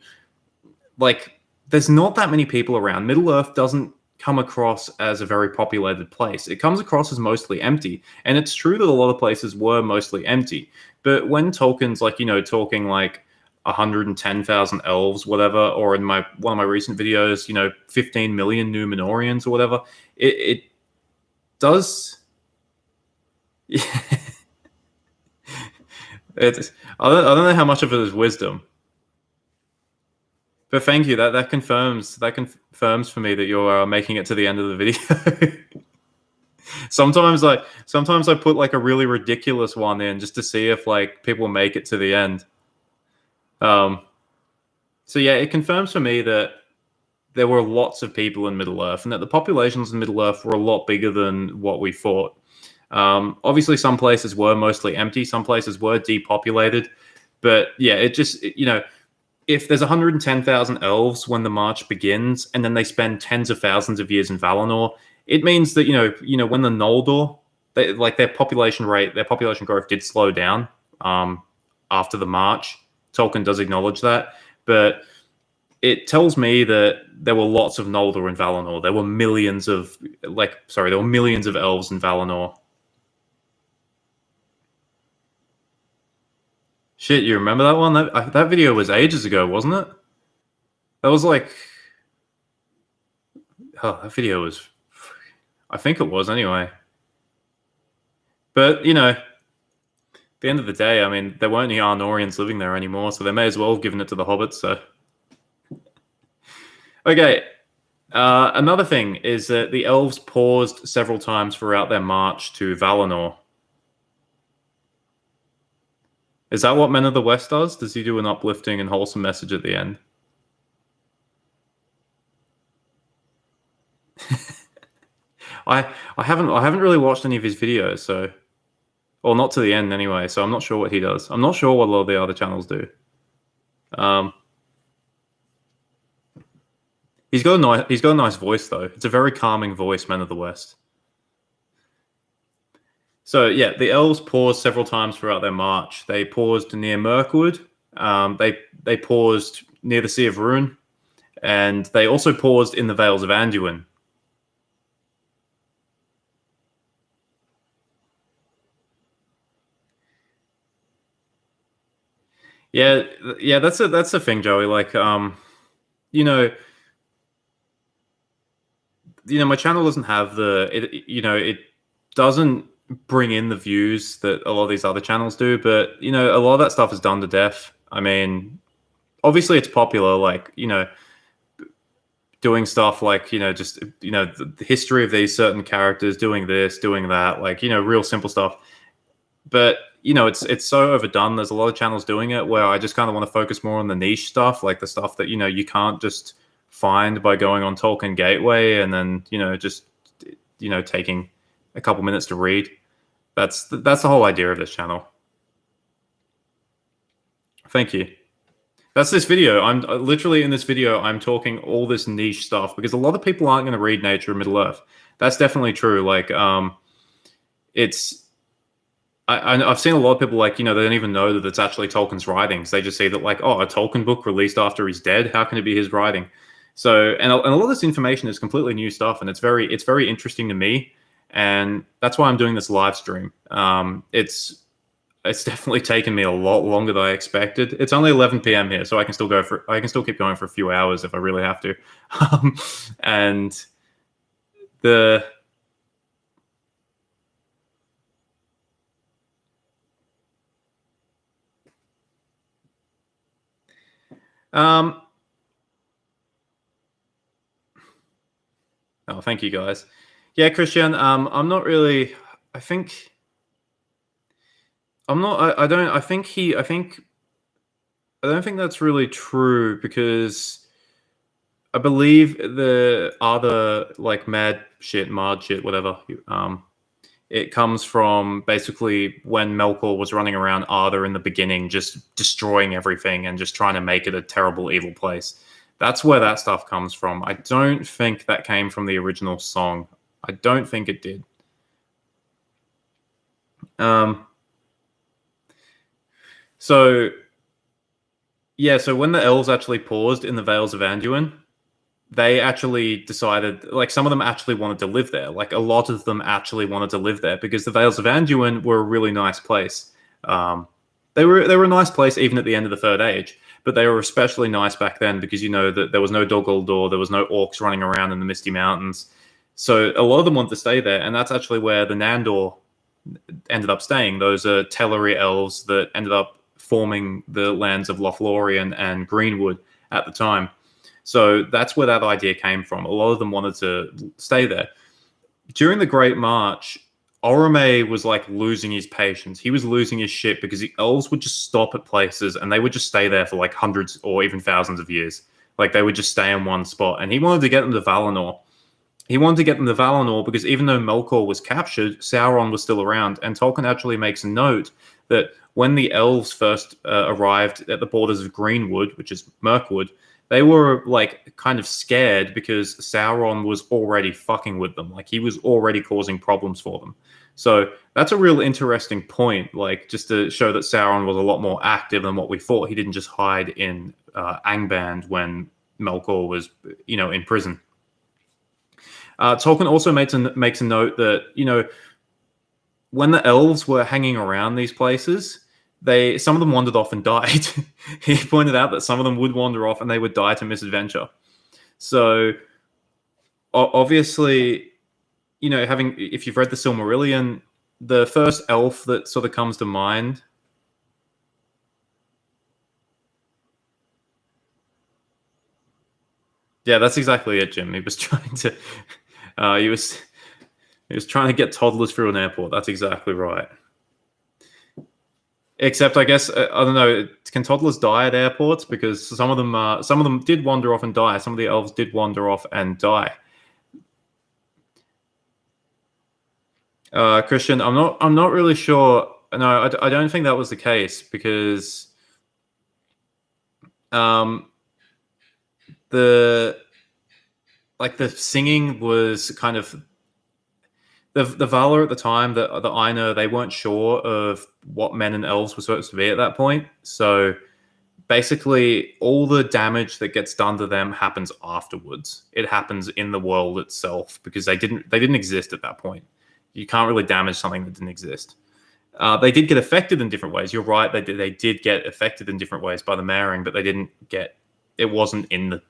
like, there's not that many people around. Middle-earth doesn't come across as a very populated place. It comes across as mostly empty. And it's true that a lot of places were mostly empty. But when Tolkien's like, talking like 110,000 elves, whatever, or in one of my recent videos, 15 million Numenorians or whatever, it does. Yeah. I don't know how much of it is wisdom, but thank you. That confirms for me that you're making it to the end of the video. Sometimes I put like a really ridiculous one in just to see if like people make it to the end. So yeah, it confirms for me that there were lots of people in Middle-earth, and that the populations in Middle-earth were a lot bigger than what we thought. Obviously, some places were mostly empty, some places were depopulated, but yeah, if there's 110,000 elves when the march begins, and then they spend tens of thousands of years in Valinor, it means that when the Noldor, their population growth did slow down after the march. Tolkien does acknowledge that, but it tells me that there were lots of Noldor in Valinor. There were millions of elves in Valinor. Shit, you remember that one? That video was ages ago, wasn't it? That was like, that video was, I think it was anyway. But at the end of the day, I mean, there weren't any Arnorians living there anymore, so they may as well have given it to the hobbits. So, okay. Another thing is that the elves paused several times throughout their march to Valinor. Is that what Men of the West does? Does he do an uplifting and wholesome message at the end? I haven't really watched any of his videos, so, or not to the end anyway. So I'm not sure what he does. I'm not sure what a lot of the other channels do. He's got a nice voice though. It's a very calming voice, Men of the West. So yeah, the elves paused several times throughout their march. They paused near Mirkwood. They paused near the Sea of Rune, and they also paused in the Vales of Anduin. Yeah, that's the thing, Joey. Like, my channel doesn't have it doesn't bring in the views that a lot of these other channels do, but a lot of that stuff is done to death. I mean, obviously it's popular, like, doing stuff like, just, the history of these certain characters, doing this, doing that, like, real simple stuff. But, it's so overdone. There's a lot of channels doing it where I just kind of want to focus more on the niche stuff, like the stuff that, you can't just find by going on Tolkien Gateway and then, just, taking a couple minutes to read. That's the whole idea of this channel. Thank you. That's this video. I'm literally in this video, I'm talking all this niche stuff because a lot of people aren't going to read Nature of Middle-earth. That's definitely true. Like, I've seen a lot of people, like, they don't even know that it's actually Tolkien's writings. They just see that, like, a Tolkien book released after he's dead. How can it be his writing? So, and a lot of this information is completely new stuff, and it's very interesting to me, and that's why I'm doing this live stream. It's definitely taken me a lot longer than I expected. It's only 11 p.m. here, so I can still keep going for a few hours if I really have to. And the oh, thank you guys. Yeah, Christian. I'm not really. I think I'm not. I don't. I think he. I think. I don't think that's really true because I believe the other, like, mad shit, whatever. It comes from basically when Melkor was running around Arda in the beginning, just destroying everything and just trying to make it a terrible, evil place. That's where that stuff comes from. I don't think that came from the original song. I don't think it did. So when the elves actually paused in the Vales of Anduin, they actually decided, like, some of them actually wanted to live there. Like, a lot of them actually wanted to live there because the Vales of Anduin were a really nice place. They were a nice place even at the end of the Third Age, but they were especially nice back then because, that there was no Dol Guldur, there was no orcs running around in the Misty Mountains. So a lot of them wanted to stay there, and that's actually where the Nandor ended up staying. Those are Teleri elves that ended up forming the lands of Lothlorien and Greenwood at the time. So that's where that idea came from. A lot of them wanted to stay there. During the Great March, Orome was, like, losing his patience. He was losing his shit because the elves would just stop at places and they would just stay there for, like, hundreds or even thousands of years. Like, they would just stay in one spot. And he wanted to get them to Valinor. Because even though Melkor was captured, Sauron was still around. And Tolkien actually makes a note that when the elves first arrived at the borders of Greenwood, which is Mirkwood, they were like kind of scared because Sauron was already fucking with them. Like he was already causing problems for them. So that's a real interesting point, like just to show that Sauron was a lot more active than what we thought. He didn't just hide in Angband when Melkor was, in prison. Tolkien also makes a note that, when the elves were hanging around these places, some of them wandered off and died. He pointed out that some of them would wander off and they would die to misadventure. So obviously, if you've read the Silmarillion, the first elf that sort of comes to mind. Yeah, that's exactly it, Jim. He was trying to, he was trying to get toddlers through an airport. That's exactly right. Except, I guess, I don't know. Can toddlers die at airports? Because some of them did wander off and die. Some of the elves did wander off and die. Christian, I'm not really sure. No, I don't think that was the case because the singing was kind of the Valar at the time, the Ainur, they weren't sure of what men and elves were supposed to be at that point. So basically, all the damage that gets done to them happens afterwards. It happens in the world itself because they didn't exist at that point. You can't really damage something that didn't exist. They did get affected in different ways. You're right. They did get affected in different ways by the marrying, but they didn't get. It wasn't in the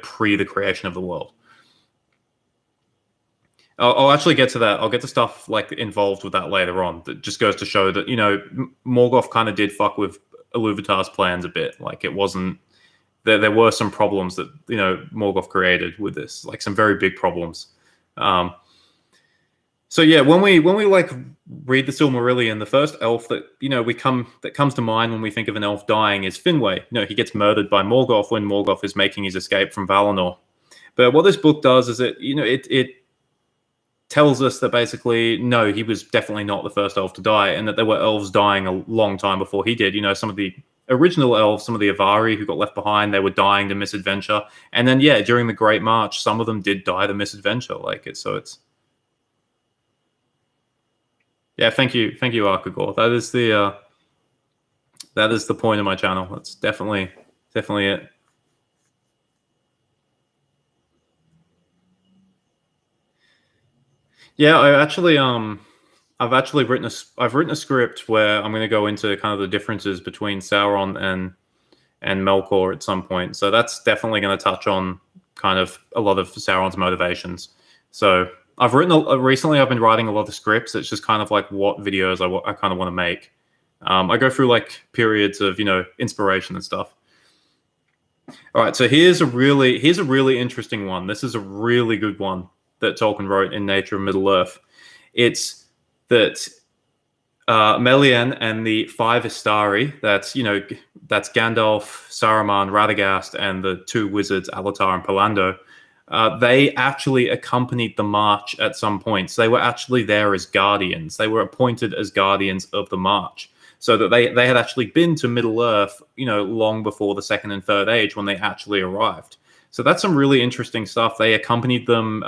pre the creation of the world. I'll actually get to that. I'll get to stuff involved with that later on. That just goes to show that Morgoth kind of did fuck with Iluvatar's plans a bit. Like it wasn't. There were some problems that Morgoth created with this, like some very big problems. So yeah, when we read the Silmarillion, the first elf that comes to mind when we think of an elf dying is Finwë. He gets murdered by Morgoth when Morgoth is making his escape from Valinor. But what this book does is it tells us that basically no, he was definitely not the first elf to die, and that there were elves dying a long time before he did. Some of the original elves, some of the Avari who got left behind, they were dying to misadventure, and then during the Great March, some of them did die to misadventure. Yeah, thank you, Arkagor. That is the point of my channel. That's definitely it. Yeah, I've written a script where I'm going to go into kind of the differences between Sauron and Melkor at some point. So that's definitely going to touch on kind of a lot of Sauron's motivations. So I've recently I've been writing a lot of scripts. It's just kind of like what videos I kind of want to make. I go through periods of inspiration and stuff. All right, so here's a really interesting one. This is a really good one that Tolkien wrote in Nature of Middle-earth. It's that Melian and the five Istari, that's Gandalf, Saruman, Radagast, and the two wizards Alatar and Palando. They actually accompanied the march at some points. They were actually there as guardians. They were appointed as guardians of the march, so that they had actually been to Middle-earth, long before the Second and Third Age when they actually arrived. So that's some really interesting stuff. They accompanied them.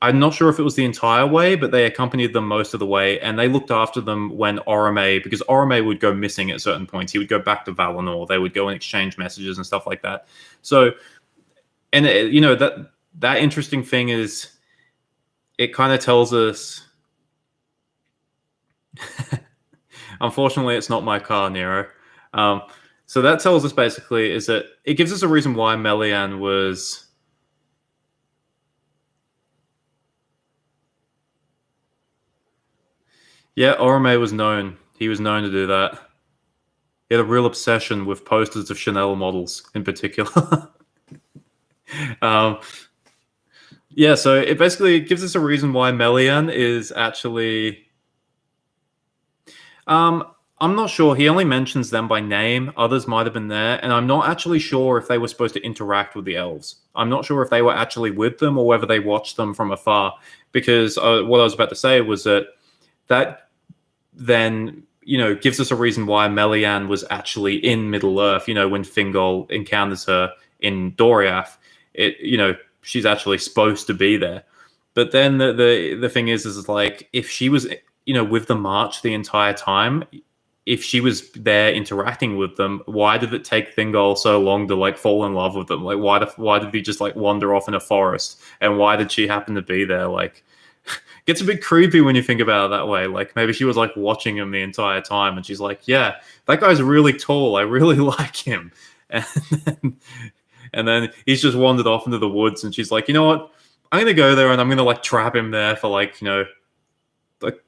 I'm not sure if it was the entire way, but they accompanied them most of the way, and they looked after them when because Orome would go missing at certain points. He would go back to Valinor. They would go and exchange messages and stuff like that. So. And that interesting thing is, it kind of tells us. Unfortunately, it's not my car, Nero. So that tells us basically is that it gives us a reason why Melian was. Yeah, Orome was known. He was known to do that. He had a real obsession with posters of Chanel models in particular. Yeah, so it basically gives us a reason why Melian is actually. I'm not sure. He only mentions them by name. Others might have been there, and I'm not actually sure if they were supposed to interact with the elves. I'm not sure if they were actually with them or whether they watched them from afar. Because what I was about to say was that then gives us a reason why Melian was actually in Middle Earth. When Fingol encounters her in Doriath, she's actually supposed to be there. But then the thing is like, if she was with the March the entire time, if she was there interacting with them, why did it take Thingol so long to like fall in love with them? Like, why did he just like wander off in a forest? And why did she happen to be there? Like, gets a bit creepy when you think about it that way. Like, maybe she was like watching him the entire time, and she's like, "Yeah, that guy's really tall. I really like him." And then, and then he's just wandered off into the woods, and she's like, "You know what? I'm gonna go there, and I'm gonna like trap him there for like a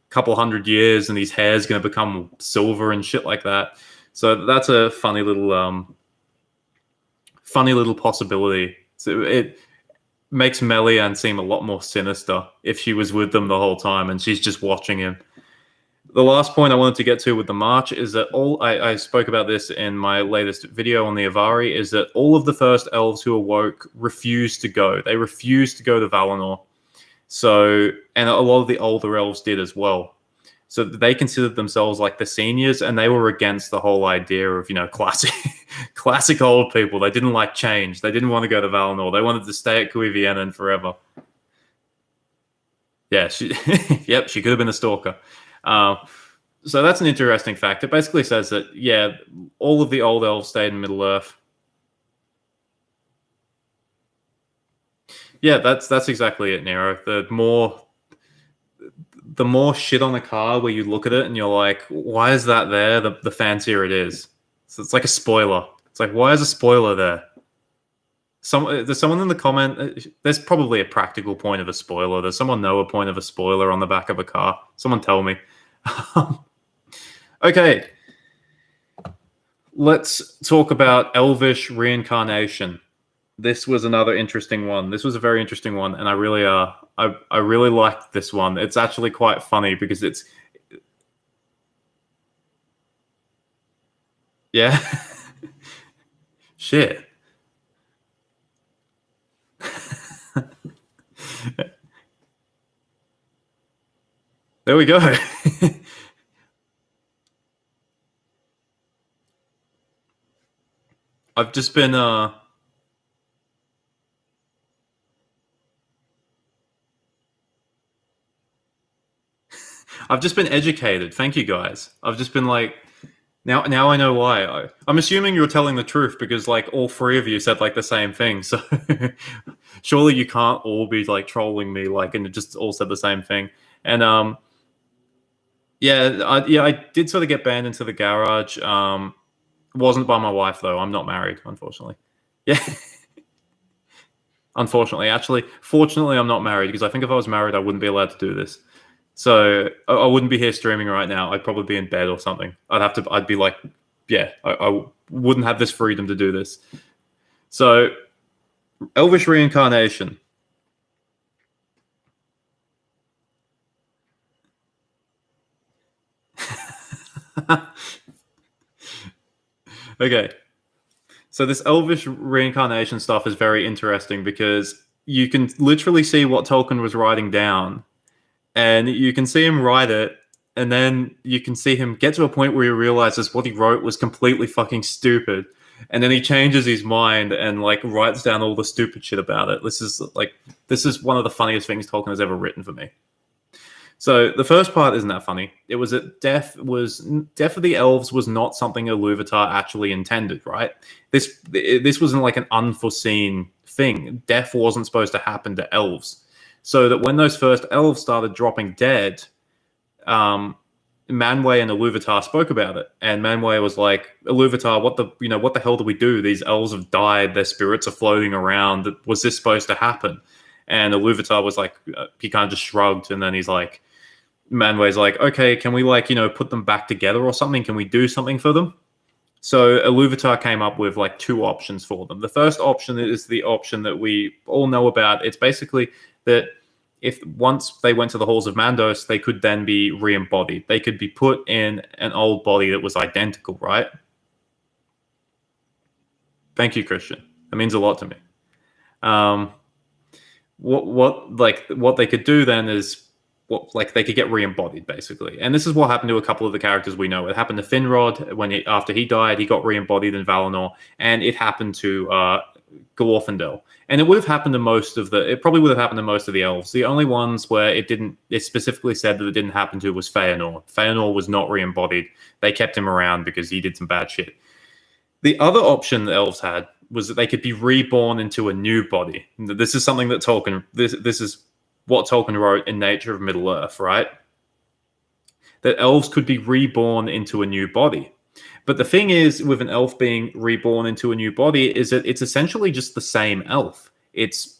couple hundred years, and his hair's gonna become silver and shit like that." So that's a funny little possibility. So it makes Melian seem a lot more sinister if she was with them the whole time and she's just watching him. The last point I wanted to get to with the March is that I spoke about this in my latest video on the Avari, is that all of the first elves who awoke refused to go. They refused to go to Valinor. So, and a lot of the older elves did as well. So they considered themselves like the seniors, and they were against the whole idea of, classic old people. They didn't like change. They didn't want to go to Valinor. They wanted to stay at Cuiviénen forever. Yeah, yep, she could have been a stalker. So that's an interesting fact. It basically says that, yeah, all of the old elves stayed in Middle-earth. Yeah, that's exactly it, Nero. The more shit on a car where you look at it and you're like, why is that there? The fancier it is. So it's like a spoiler. It's like, why is a spoiler there? There's someone in the comment. There's probably a practical point of a spoiler. Does someone know a point of a spoiler on the back of a car? Someone tell me. Okay. Let's talk about Elvish reincarnation. This was another interesting one. This was a very interesting one, and I really liked this one. It's actually quite funny because it's, yeah, shit. There we go. I've just been educated. Thank you guys. I've just been like, now I know why. I'm assuming you're telling the truth because like all three of you said like the same thing. So surely you can't all be like trolling me like and just all said the same thing. And I did sort of get banned into the garage. Wasn't by my wife though. I'm not married, unfortunately. Yeah. Unfortunately, actually, fortunately, I'm not married because I think if I was married, I wouldn't be allowed to do this. So I wouldn't be here streaming right now. I'd probably be in bed or something. I'd be like, yeah, I wouldn't have this freedom to do this. So, Elvish reincarnation. Okay. So this Elvish reincarnation stuff is very interesting because you can literally see what Tolkien was writing down, and you can see him write it, and then you can see him get to a point where he realizes what he wrote was completely fucking stupid, and then he changes his mind and like writes down all the stupid shit about it. This is one of the funniest things Tolkien has ever written for me. So the first part isn't that funny. It was that death of the elves was not something Iluvatar actually intended, right? This wasn't like an unforeseen thing. Death wasn't supposed to happen to elves. So that when those first elves started dropping dead, Manwë and Iluvatar spoke about it, and Manwë was like, "Iluvatar, what the hell do we do? These elves have died. Their spirits are floating around. Was this supposed to happen?" And Iluvatar was like, he kind of just shrugged, and then he's like, Manwë's like, "Okay, can we like put them back together or something? Can we do something for them?" So Iluvatar came up with like two options for them. The first option is the option that we all know about. It's basically that if once they went to the halls of Mandos, they could then be re-embodied. They could be put in an old body that was identical, right? Thank you, Christian. That means a lot to me. What they could do then is what, like they could get re-embodied basically. And this is what happened to a couple of the characters we know. It happened to Finrod after he died, he got re-embodied in Valinor, and it happened to Glorfindel. And it would have happened to it probably would have happened to most of the elves. The only ones where it specifically said that it didn't happen to was Feanor. Feanor was not re-embodied. They kept him around because he did some bad shit. The other option the elves had was that they could be reborn into a new body. This is something that this is what Tolkien wrote in Nature of Middle-earth, right? That elves could be reborn into a new body. But the thing is, with an elf being reborn into a new body, is that it's essentially just the same elf. It's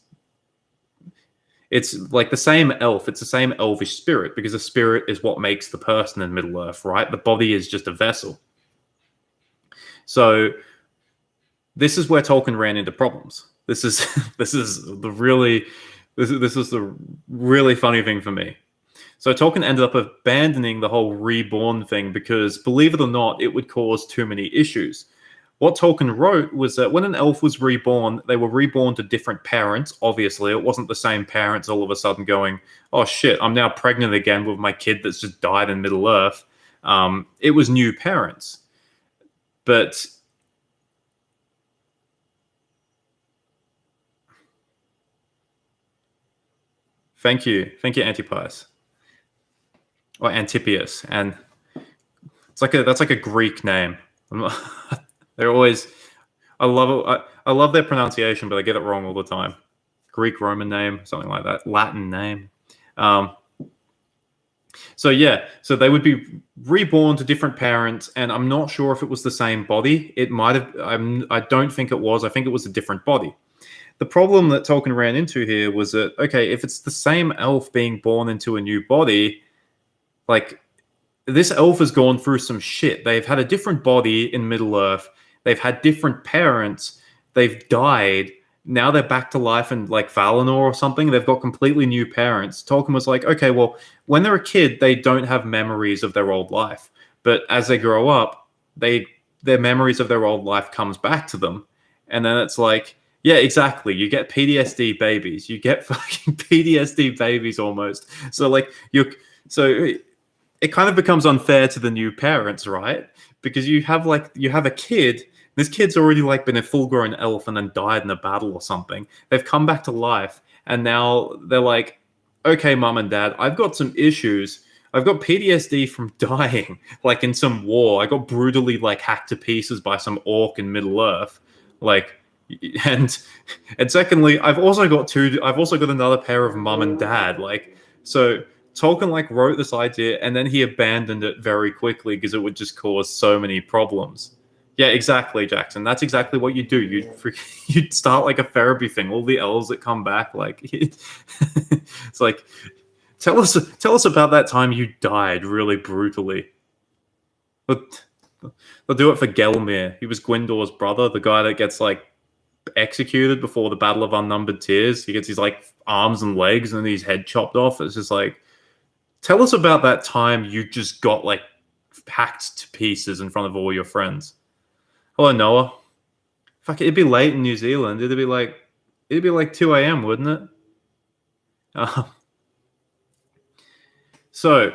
like the same elf. It's the same elvish spirit, because the spirit is what makes the person in Middle-earth, right? The body is just a vessel. So this is where Tolkien ran into problems. This is the really funny thing for me. So Tolkien ended up abandoning the whole reborn thing because, believe it or not, it would cause too many issues. What Tolkien wrote was that when an elf was reborn, they were reborn to different parents. Obviously, it wasn't the same parents all of a sudden going, oh shit, I'm now pregnant again with my kid that's just died in Middle-earth. It was new parents. But thank you, Antipas. Or Antipius, and that's like a Greek name. They're always, I love their pronunciation, but I get it wrong all the time. Greek Roman name, something like that, Latin name. So they would be reborn to different parents, and I'm not sure if it was the same body. It might have. I don't think it was. I think it was a different body. The problem that Tolkien ran into here was that, okay, if it's the same elf being born into a new body, like, this elf has gone through some shit. They've had a different body in Middle-earth. They've had different parents. They've died. Now they're back to life in, like, Valinor or something. They've got completely new parents. Tolkien was like, okay, well, when they're a kid, they don't have memories of their old life. But as they grow up, their memories of their old life comes back to them. And then it's like, yeah, exactly. You get PTSD babies. You get fucking PTSD babies almost. So, like, it kind of becomes unfair to the new parents, right? Because you have a kid. This kid's already like been a full-grown elf and then died in a battle or something. They've come back to life, and now they're like, okay, mom and dad, I've got some issues. I've got PTSD from dying, like in some war. I got brutally like hacked to pieces by some orc in Middle-earth, like, and secondly, I've also got another pair of mom and dad, like, so. Tolkien like wrote this idea and then he abandoned it very quickly because it would just cause so many problems. Yeah, exactly, Jackson. That's exactly what you do. You'd start like a therapy thing. All the elves that come back, like, it's like, tell us about that time you died really brutally. But they'll do it for Gelmir. He was Gwyndor's brother, the guy that gets like executed before the Battle of Unnumbered Tears. He gets his like arms and legs and then his head chopped off. It's just like, tell us about that time you just got like hacked to pieces in front of all your friends. Hello, Noah. Fuck, it'd be late in New Zealand. It'd be like 2 a.m., wouldn't it? So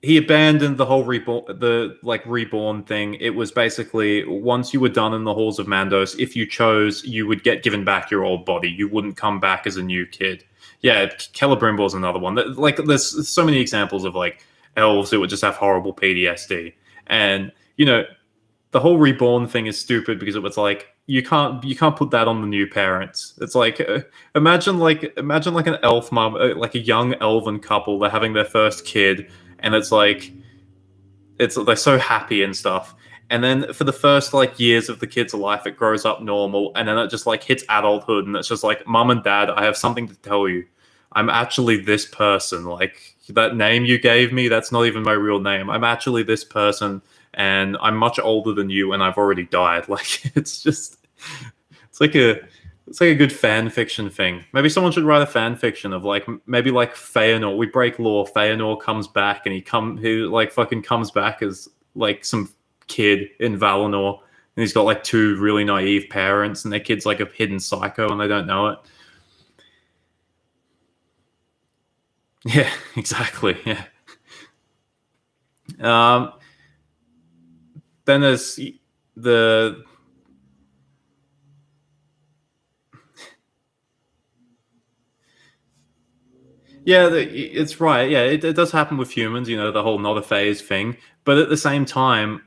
he abandoned the whole reborn thing. It was basically once you were done in the halls of Mandos, if you chose, you would get given back your old body. You wouldn't come back as a new kid. Yeah, Celebrimbor's another one. Like, there's so many examples of like elves that would just have horrible PTSD, and the whole reborn thing is stupid because it was like you can't put that on the new parents. It's like imagine like an elf mom, like a young elven couple, they're having their first kid, and it's like they're so happy and stuff. And then for the first like years of the kid's life, it grows up normal, and then it just like hits adulthood, and it's just like, Mom and Dad, I have something to tell you. I'm actually this person. Like, that name you gave me, that's not even my real name. I'm actually this person, and I'm much older than you, and I've already died. Like, it's like a good fan fiction thing. Maybe someone should write a fan fiction of like maybe like Feanor. We break law. Feanor comes back, and he like fucking comes back as like some kid in Valinor, and he's got like two really naive parents, and their kid's like a hidden psycho, and they don't know it. Yeah, exactly. Yeah. Um, then there's the yeah, it's right. Yeah, it does happen with humans. The whole not a phase thing. But at the same time,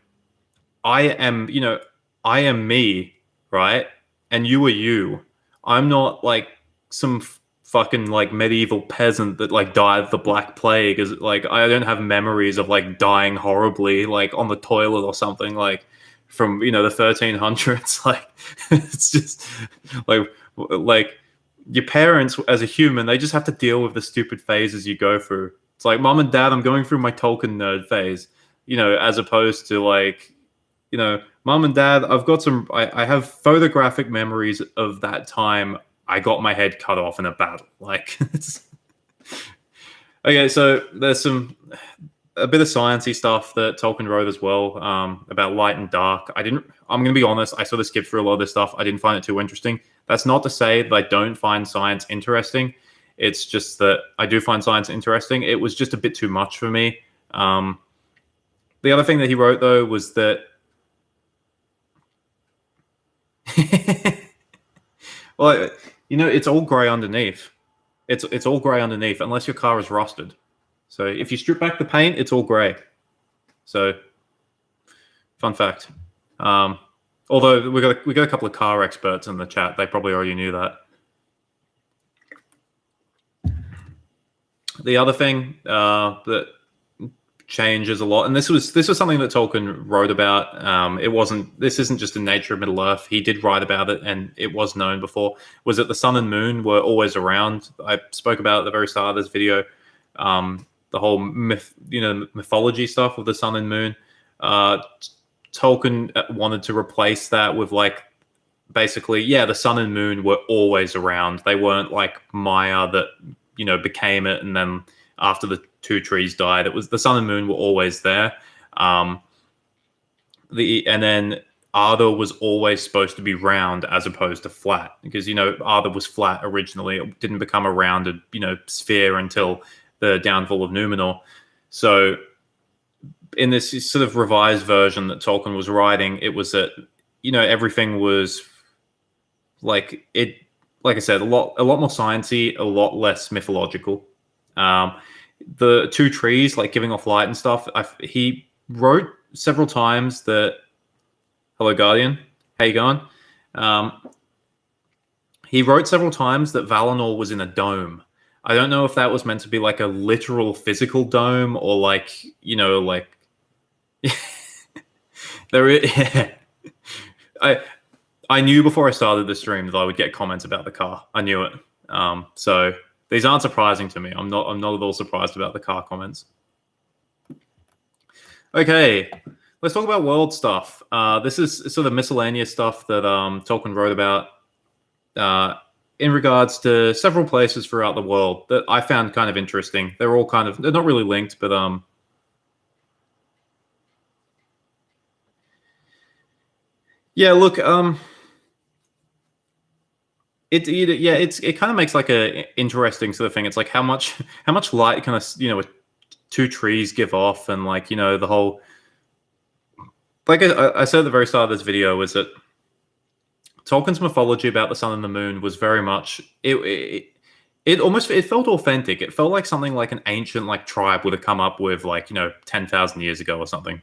I am, I am me, right? And you are you. I'm not like some fucking like medieval peasant that like died of the Black Plague. Is like I don't have memories of like dying horribly, like on the toilet or something, like from the 1300s. Like it's just like your parents as a human, they just have to deal with the stupid phases you go through. It's like mom and dad, I'm going through my Tolkien nerd phase, as opposed to like mom and dad, I have photographic memories of that time I got my head cut off in a battle. Like, okay, so there's a bit of sciencey stuff that Tolkien wrote as well, about light and dark. I'm going to be honest, I sort of skipped through a lot of this stuff. I didn't find it too interesting. That's not to say that I don't find science interesting. It's just that I do find science interesting. It was just a bit too much for me. The other thing that he wrote, though, was that well, it's all grey underneath. It's all grey underneath, unless your car is rusted. So if you strip back the paint, it's all grey. So, fun fact. Although we got a couple of car experts in the chat, they probably already knew that. The other thing that changes a lot, and this was something that Tolkien wrote about. This isn't just in Nature of Middle Earth. He did write about it, and it was known before. Was that the sun and moon were always around? I spoke about at the very start of this video. The whole mythology stuff of the sun and moon. Tolkien wanted to replace that with like basically, yeah, the sun and moon were always around. They weren't like Maya that became it, and then after the two trees died, it was the sun and moon were always there. And then Arda was always supposed to be round as opposed to flat, because Arda was flat originally. It didn't become a rounded sphere until the downfall of Numenor. So in this sort of revised version that Tolkien was writing, it was that everything was like it. Like I said, a lot more sciencey, a lot less mythological. The two trees, like giving off light and stuff. He wrote several times that. Hello, Guardian. How you going? He wrote several times that Valinor was in a dome. I don't know if that was meant to be like a literal physical dome or like like there is. I knew before I started the stream that I would get comments about the car. I knew it. So these aren't surprising to me. I'm not at all surprised about the car comments. Okay, let's talk about world stuff. This is sort of miscellaneous stuff that Tolkien wrote about in regards to several places throughout the world that I found kind of interesting. They're not really linked, but yeah, look, it kind of makes like a interesting sort of thing. It's like how much light kind of two trees give off, and like the whole, like I said at the very start of this video, was that Tolkien's mythology about the sun and the moon was very much it felt authentic. It felt like something like an ancient like tribe would have come up with, like 10,000 years ago or something.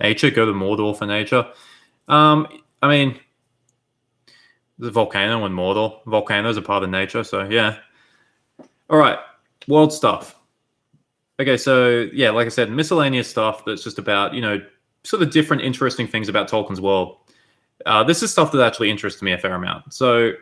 Nature, go to Mordor for nature. I mean, there's a volcano in Mordor. Volcanoes are part of nature, so yeah. All right, world stuff. Okay, so yeah, like I said, miscellaneous stuff that's just about sort of different interesting things about Tolkien's world. This is stuff that actually interests me a fair amount. So,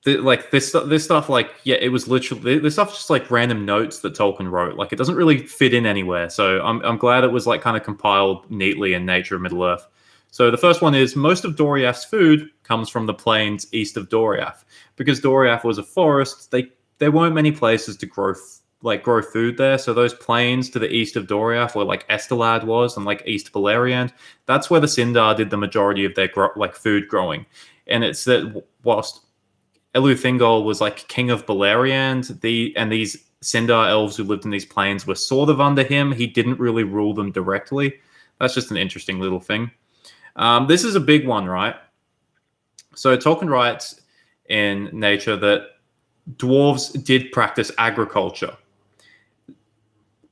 this stuff, like it was literally this stuff just like random notes that Tolkien wrote. Like it doesn't really fit in anywhere. So I'm glad it was like kind of compiled neatly in Nature of Middle Earth. So the first one is most of Doriath's food comes from the plains east of Doriath, because Doriath was a forest. There weren't many places to grow food there. So those plains to the east of Doriath, where like Estelad was, and like East Beleriand, that's where the Sindar did the majority of their food growing. And it's that whilst Thingol was like king of Beleriand. And these Sindar elves who lived in these plains were sort of under him. He didn't really rule them directly. That's just an interesting little thing. This is a big one, right? So Tolkien writes in Nature that dwarves did practice agriculture.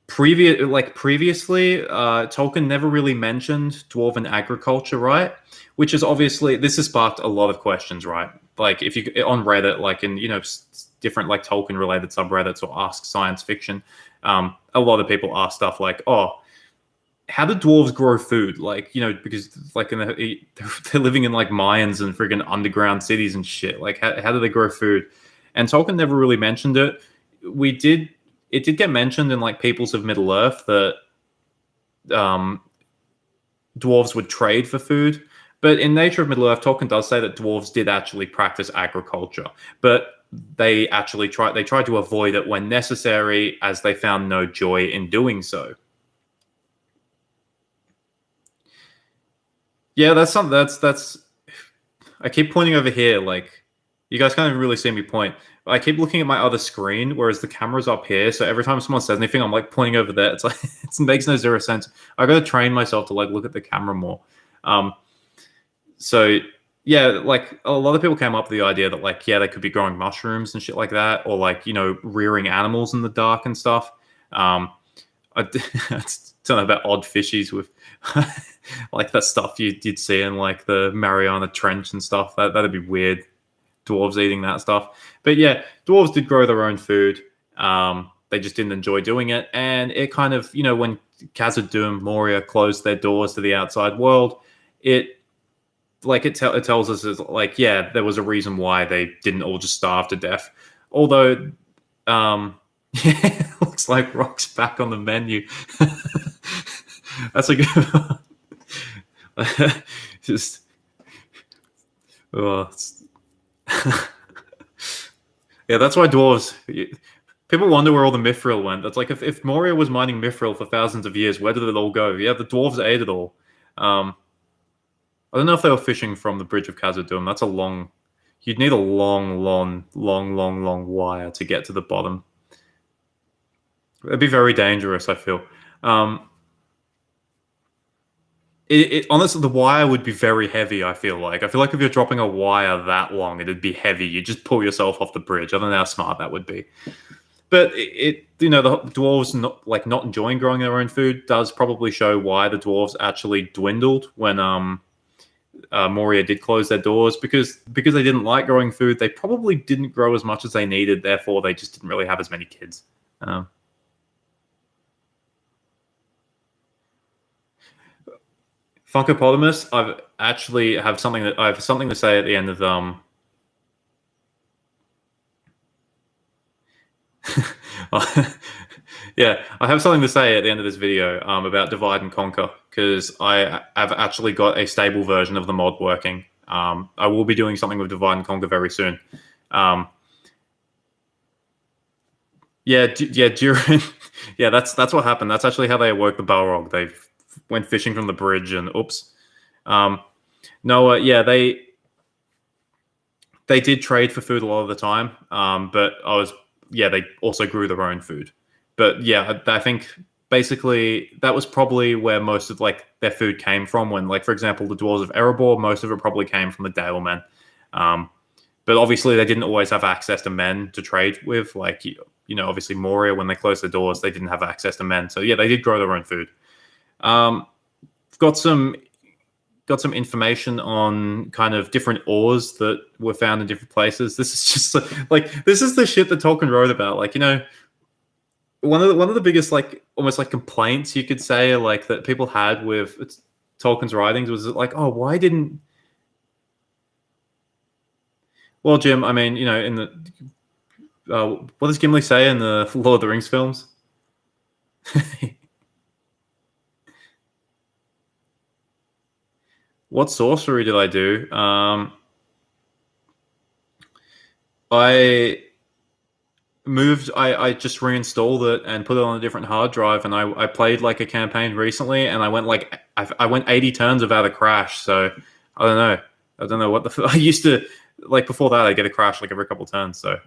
Previously, Tolkien never really mentioned dwarven agriculture, right? Which is obviously, this has sparked a lot of questions, right? Like if you on Reddit, like in different like Tolkien related subreddits or Ask Science Fiction, a lot of people ask stuff like, oh, how do dwarves grow food? Like, because like they're living in like mines and friggin' underground cities and shit. Like, how do they grow food? And Tolkien never really mentioned it. It did get mentioned in like Peoples of Middle Earth that dwarves would trade for food. But in Nature of Middle Earth, Tolkien does say that dwarves did actually practice agriculture, but they tried to avoid it when necessary, as they found no joy in doing so. Yeah, that's something that's. I keep pointing over here, like you guys can't really see me point. I keep looking at my other screen, whereas the camera's up here. So every time someone says anything, I'm like pointing over there. It's like it makes no zero sense. I got to train myself to like look at the camera more. So yeah, like a lot of people came up with the idea that like they could be growing mushrooms and shit like that, or like rearing animals in the dark and stuff. I don't know about odd fishies with like that stuff you did see in like the Mariana Trench and stuff. That'd be weird. Dwarves eating that stuff. But yeah, dwarves did grow their own food. They just didn't enjoy doing it. And it kind of, when Khazad-dûm, Moria closed their doors to the outside world, it tells us is like, yeah, there was a reason why they didn't all just starve to death. Although, it looks like Rock's back on the menu. That's a good one. Just, yeah, that's why dwarves. People wonder where all the mithril went. That's like if Moria was mining mithril for thousands of years, where did it all go? Yeah, the dwarves ate it all. I don't know if they were fishing from the Bridge of Khazad-dûm. That's a long. You'd need a long wire to get to the bottom. It'd be very dangerous, I feel. Honestly, the wire would be very heavy, I feel like. If you're dropping a wire that long, it'd be heavy. You just pull yourself off the bridge. I don't know how smart that would be. But the dwarves not enjoying growing their own food does probably show why the dwarves actually dwindled when Moria did close their doors, because they didn't like growing food. They probably didn't grow as much as they needed. Therefore, they just didn't really have as many kids. Funkopotamus, I have something to say at the end of yeah, I have something to say at the end of this video about Divide and Conquer, because I have actually got a stable version of the mod working. I will be doing something with Divide and Conquer very soon. During that's what happened. That's actually how they awoke the Balrog. They went fishing from the bridge and oops. They did trade for food a lot of the time. But they also grew their own food. But yeah, I think basically that was probably where most of like their food came from. When, like, for example, the Dwarves of Erebor, most of it probably came from the Dale Men. But obviously they didn't always have access to men to trade with. Like, obviously Moria, when they closed the doors, they didn't have access to men. So yeah, they did grow their own food. Got some information on kind of different ores that were found in different places. This is just like this is the shit that Tolkien wrote about. Like, one of the biggest, like, almost like complaints you could say, like, that people had with Tolkien's writings was like, oh, why didn't? Well, Jim, I mean, in the what does Gimli say in the Lord of the Rings films? What sorcery did I do? I just reinstalled it and put it on a different hard drive, and I played like a campaign recently, and I went I went 80 turns without a crash. So I don't know what I used to. like before that, I get a crash like every couple turns. So,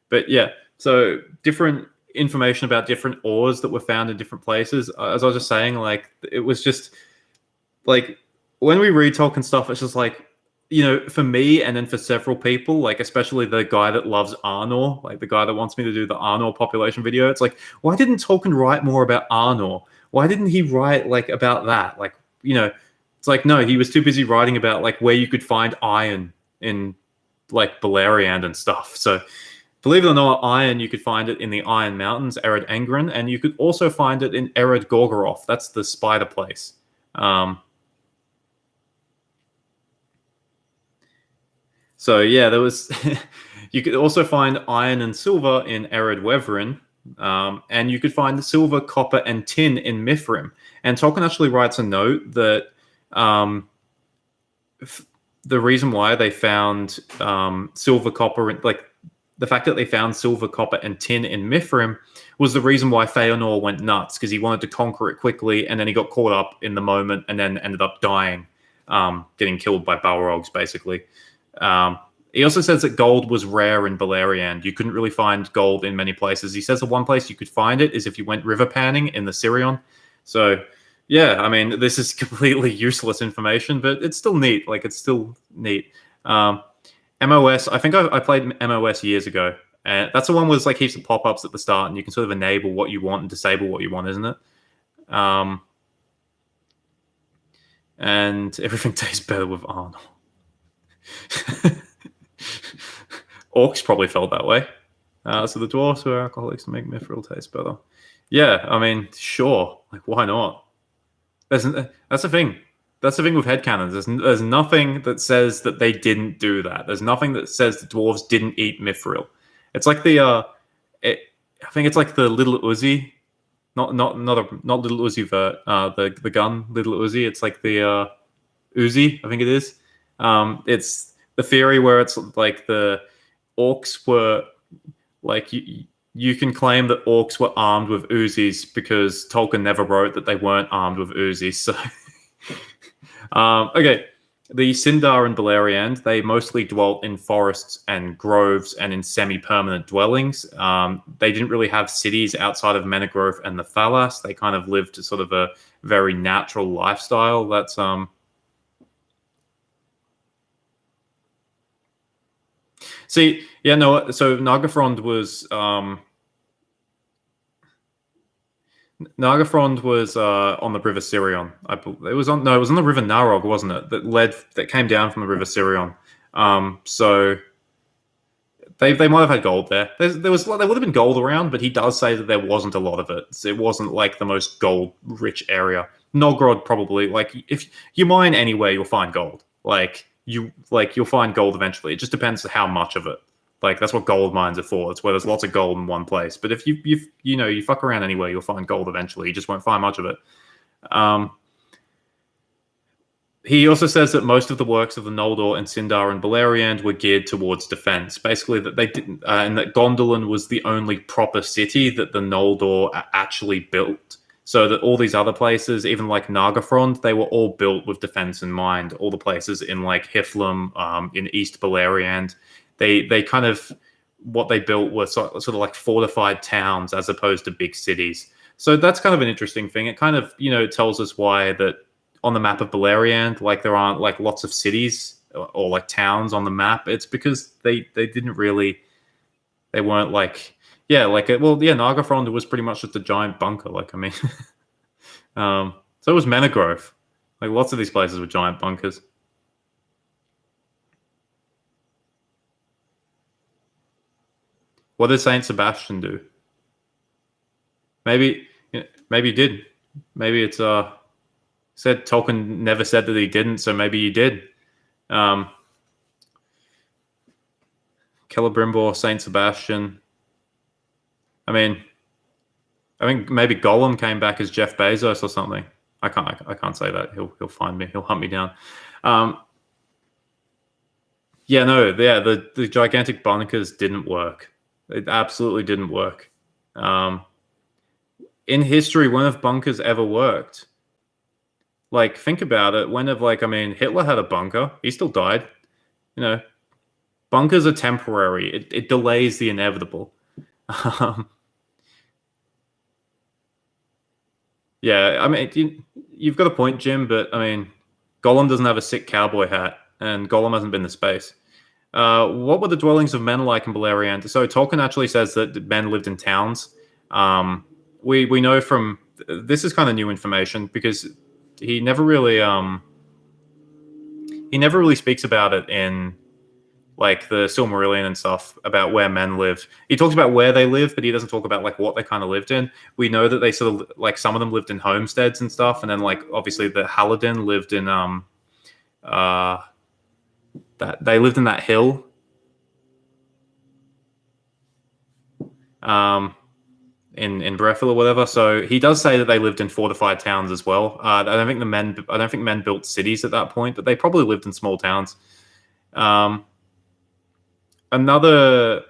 but yeah, so different information about different ores that were found in different places. As I was just saying, like it was just like when we read Tolkien stuff, it's just like, you know, for me and then for several people, like especially the guy that loves Arnor, like the guy that wants me to do the Arnor population video, it's like, why didn't Tolkien write more about Arnor? Why didn't he write like about that? Like, you know, it's like, no, he was too busy writing about like where you could find iron in like Beleriand and stuff. So believe it or not, iron, you could find it in the Iron Mountains, Ered Engren, and you could also find it in Ered Gorgoroth. That's the spider place. So yeah, there was. You could also find iron and silver in Ered Weverin, and you could find silver, copper, and tin in Mithrim. And Tolkien actually writes a note that the reason why they found silver, copper, like the fact that they found silver, copper, and tin in Mithrim was the reason why Feanor went nuts, because he wanted to conquer it quickly, and then he got caught up in the moment, and then ended up dying, getting killed by Balrogs, basically. He also says that gold was rare in Beleriand. You couldn't really find gold in many places. He says the one place you could find it is if you went river panning in the Sirion. So, yeah, I mean, this is completely useless information, but it's still neat. Like, it's still neat. MOS, I think I played MOS years ago. And that's the one with like heaps of pop-ups at the start, and you can sort of enable what you want and disable what you want, isn't it? And everything tastes better with Arnold. Orcs probably felt that way. So the dwarves were alcoholics to make mithril taste better. Yeah, I mean, sure. Like, why not? That's the thing. That's the thing with headcanons. There's nothing that says that they didn't do that. There's nothing that says the dwarves didn't eat mithril. It's like I think it's like the little Uzi, not little Uzi Vert, the gun little Uzi. It's like the Uzi, I think it is. It's the theory where it's like the orcs were like you can claim that orcs were armed with Uzis because Tolkien never wrote that they weren't armed with Uzis. So, okay, the Sindar and Beleriand, they mostly dwelt in forests and groves and in semi-permanent dwellings. They didn't really have cities outside of Menegroth and the Thalas. They kind of lived sort of a very natural lifestyle. That's See, yeah, no. So Nargothrond was on the River Sirion. It was on the River Narog, wasn't it? That came down from the River Sirion. So they might have had gold there. There would have been gold around, but he does say that there wasn't a lot of it. So it wasn't like the most gold rich area. Nogrod probably, like, if you mine anywhere, you'll find gold. You'll find gold eventually. It just depends how much of it. Like, that's what gold mines are for. It's where there's lots of gold in one place. But if you fuck around anywhere, you'll find gold eventually. You just won't find much of it. He also says that most of the works of the Noldor and Sindar and Beleriand were geared towards defense. Basically, that they didn't, and that Gondolin was the only proper city that the Noldor actually built. So that all these other places, even like Nargothrond, they were all built with defense in mind. All the places in like Hiflum, in East Beleriand, they kind of, what they built were sort of like fortified towns as opposed to big cities. So that's kind of an interesting thing. It kind of, tells us why that on the map of Beleriand, like there aren't like lots of cities or like towns on the map. It's because they didn't really, they weren't like, Nargothrond was pretty much just a giant bunker. Like, I mean, so was Menegroth. Like, lots of these places were giant bunkers. What did Saint Sebastian do? Maybe he did. Maybe it's said Tolkien never said that he didn't, so maybe he did. Celebrimbor, Saint Sebastian. I think maybe Gollum came back as Jeff Bezos or something. I can't say that. He'll find me. He'll hunt me down. The gigantic bunkers didn't work. It absolutely didn't work. In history, when have bunkers ever worked? Like, think about it. Hitler had a bunker. He still died. bunkers are temporary. It delays the inevitable. Yeah, I mean, you've got a point, Jim, but I mean, Gollum doesn't have a sick cowboy hat, and Gollum hasn't been to space. What were the dwellings of men like in Beleriand? So Tolkien actually says that men lived in towns. We know from this is kind of new information because he never really speaks about it in like the Silmarillion and stuff about where men lived. He talks about where they live, but he doesn't talk about like what they kind of lived in. We know that they sort of like some of them lived in homesteads and stuff, and then like obviously the Halladin lived in that they lived in that hill. In Brethil or whatever. So he does say that they lived in fortified towns as well. I don't think men built cities at that point, but they probably lived in small towns. Another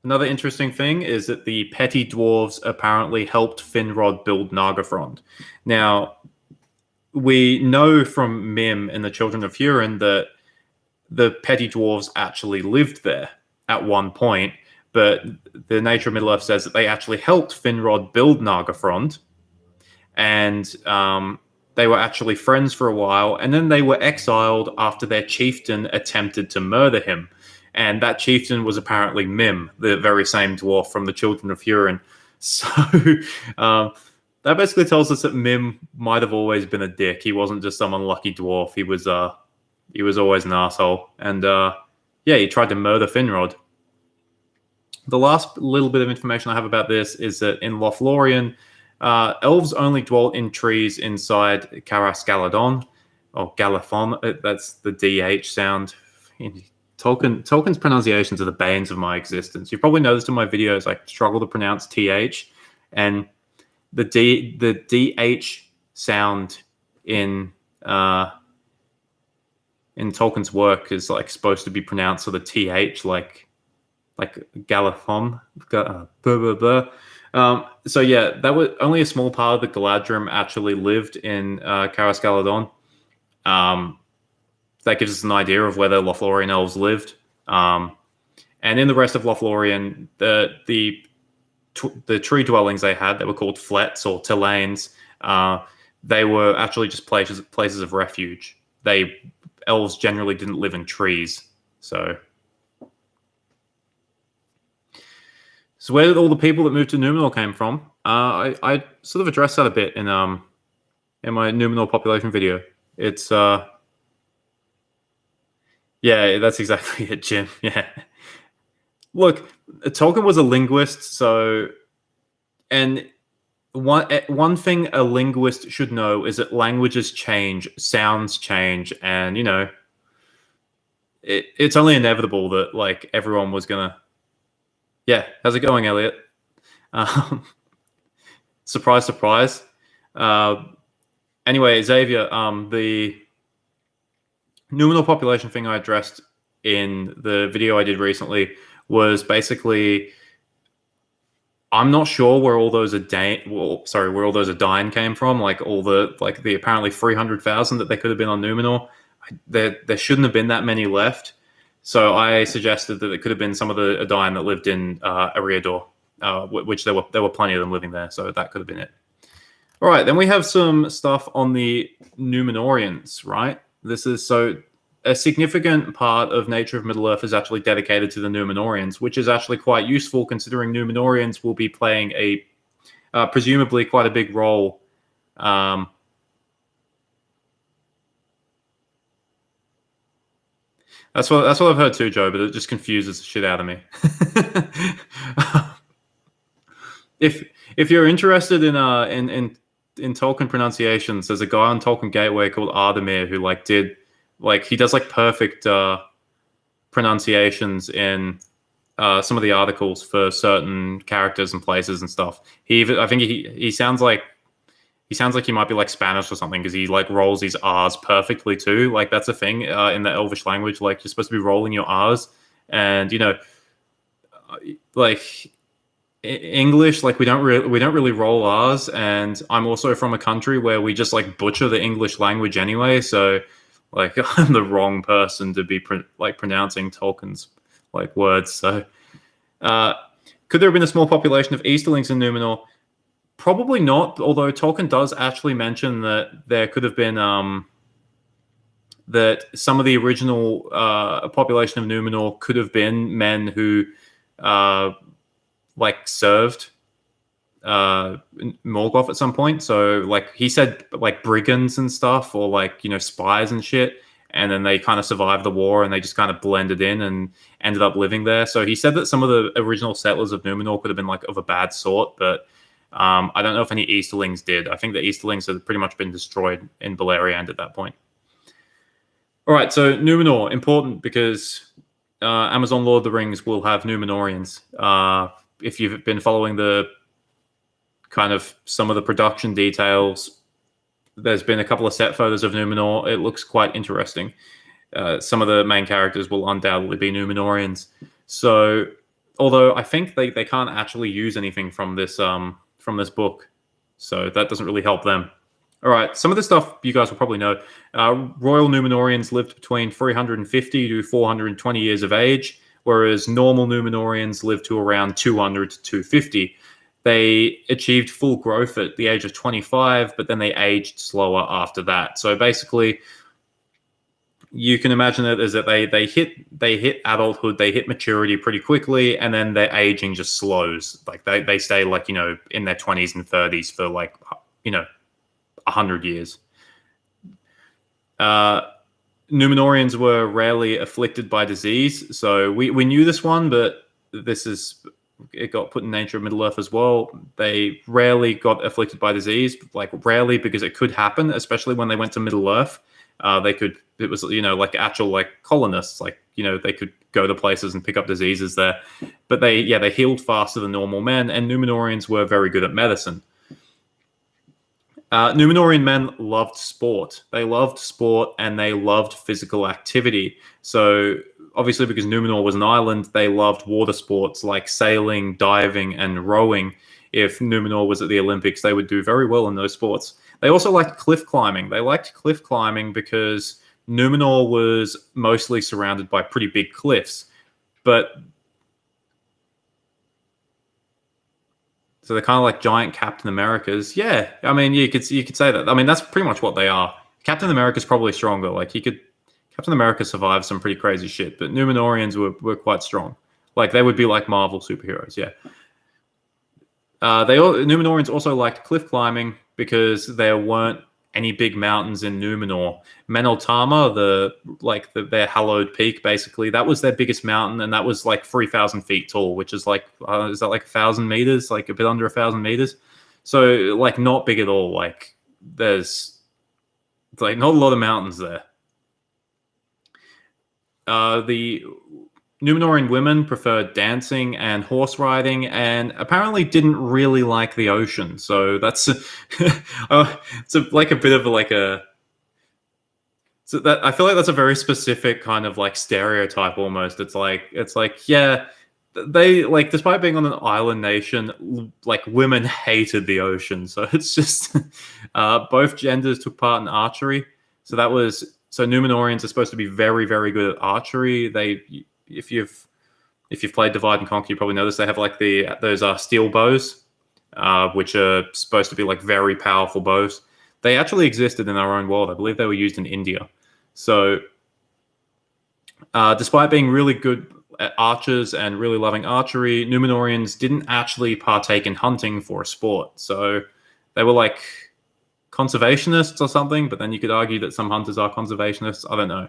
interesting thing is that the petty dwarves apparently helped Finrod build Nargothrond. Now, we know from Mim and the Children of Hurin that the petty dwarves actually lived there at one point, but the Nature of Middle-earth says that they actually helped Finrod build Nargothrond, and they were actually friends for a while, and then they were exiled after their chieftain attempted to murder him. And that chieftain was apparently Mim, the very same dwarf from the Children of Hurin. So that basically tells us that Mim might have always been a dick. He wasn't just some unlucky dwarf. He was always an asshole. And he tried to murder Finrod. The last little bit of information I have about this is that in Lothlorien, elves only dwelt in trees inside Carascaladon, or Galathon. That's the DH sound. Tolkien's pronunciations are the banes of my existence. You've probably noticed in my videos I struggle to pronounce TH, and the DH sound in Tolkien's work is like supposed to be pronounced with a TH, like Galathon. So yeah, that was only a small part of the Galadrim actually lived in Carascaladon. That gives us an idea of where the Lothlorien elves lived. And in the rest of Lothlorien, the tree dwellings they had, that were called flets or Tilanes, they were actually just places of refuge. Elves generally didn't live in trees. So where did all the people that moved to Numenor came from? I sort of addressed that a bit in my Numenor population video. It's yeah, that's exactly it, Jim. Yeah. Look, Tolkien was a linguist, and one thing a linguist should know is that languages change, sounds change, and it's only inevitable that like everyone was gonna. Yeah, how's it going, Elliot? Surprise, surprise. Anyway, Xavier, the Numenor population thing I addressed in the video I did recently was basically, I'm not sure where all those Adain came from. Like the apparently 300,000 that there could have been on Numenor. There shouldn't have been that many left. So I suggested that it could have been some of the Adain that lived in Eriador, which there were plenty of them living there. So that could have been it. All right, then we have some stuff on the Numenorians, right? This is so a significant part of Nature of Middle-earth is actually dedicated to the Numenorians, which is actually quite useful considering Numenorians will be playing a presumably quite a big role. That's what I've heard too, Joe, but it just confuses the shit out of me. If you're interested in Tolkien pronunciations, there's a guy on Tolkien Gateway called Ardamir who he does perfect pronunciations in some of the articles for certain characters and places and stuff. I think he sounds like he might be like Spanish or something because he rolls these R's perfectly too. Like that's a thing in the Elvish language. Like you're supposed to be rolling your R's, and English, we don't really roll R's. And I'm also from a country where we just butcher the English language anyway. So Like I'm the wrong person to be pronouncing Tolkien's like words. So, could there have been a small population of Easterlings in Numenor? Probably not. Although Tolkien does actually mention that there could have been that some of the original population of Numenor could have been men who like served Morgoth at some point. So like he said, like brigands and stuff, or like, you know, spies and shit. And then they kind of survived the war and they just kind of blended in and ended up living there. So he said that some of the original settlers of Numenor could have been like of a bad sort, but I don't know if any Easterlings did. I think the Easterlings had pretty much been destroyed in Beleriand at that point. All right, so Numenor, important because Amazon Lord of the Rings will have Numenorians. If you've been following the kind of some of the production details, there's been a couple of set photos of Numenor. It looks quite interesting. Some of the main characters will undoubtedly be Numenorians. So, although I think they can't actually use anything from this book, so that doesn't really help them. All right, some of the stuff you guys will probably know. Royal Numenorians lived between 350 to 420 years of age, whereas normal Numenorians lived to around 200 to 250. They achieved full growth at the age of 25, but then they aged slower after that. So basically, you can imagine it as that they hit adulthood, they hit maturity pretty quickly, and then their aging just slows. Like they stay like, you know, in their 20s and 30s for like, you know, 100 years. Numenorians were rarely afflicted by disease. So we knew this one, but it got put in Nature of Middle-earth as well. They rarely got afflicted by disease, like rarely, because it could happen, especially when they went to Middle-earth. It was, you know, like actual like colonists, like, you know, they could go to places and pick up diseases there. But they healed faster than normal men, and Numenorians were very good at medicine. Numenorian men loved sport. They loved sport and they loved physical activity. So obviously, because Numenor was an island, they loved water sports like sailing, diving, and rowing. If Numenor was at the Olympics, they would do very well in those sports. They also liked cliff climbing. They liked cliff climbing because Numenor was mostly surrounded by pretty big cliffs. So they're kind of like giant Captain Americas. Yeah, I mean, you could say that. I mean, that's pretty much what they are. Captain America's probably stronger. Like Captain America survived some pretty crazy shit, but Numenorians were quite strong. Like they would be like Marvel superheroes. Yeah. Numenorians also liked cliff climbing because there weren't any big mountains in Numenor. Meneltama, their hallowed peak, basically, that was their biggest mountain, and that was like 3,000 feet tall, which is like, is that like 1,000 meters, like a bit under 1,000 meters? So like not big at all. Like there's like not a lot of mountains there. The Numenorian women preferred dancing and horse riding, and apparently didn't really like the ocean. So that's it's like a bit of like a. So that I feel like that's a very specific kind of like stereotype almost. It's like yeah, they like, despite being on an island nation, like women hated the ocean. So it's just both genders took part in archery. So Numenorians are supposed to be very, very good at archery. If you've played Divide and Conquer, you probably know this. They have like those steel bows, which are supposed to be like very powerful bows. They actually existed in our own world. I believe they were used in India. So, despite being really good at archers and really loving archery, Numenorians didn't actually partake in hunting for a sport. So they were like conservationists or something. But then you could argue that some hunters are conservationists. I don't know.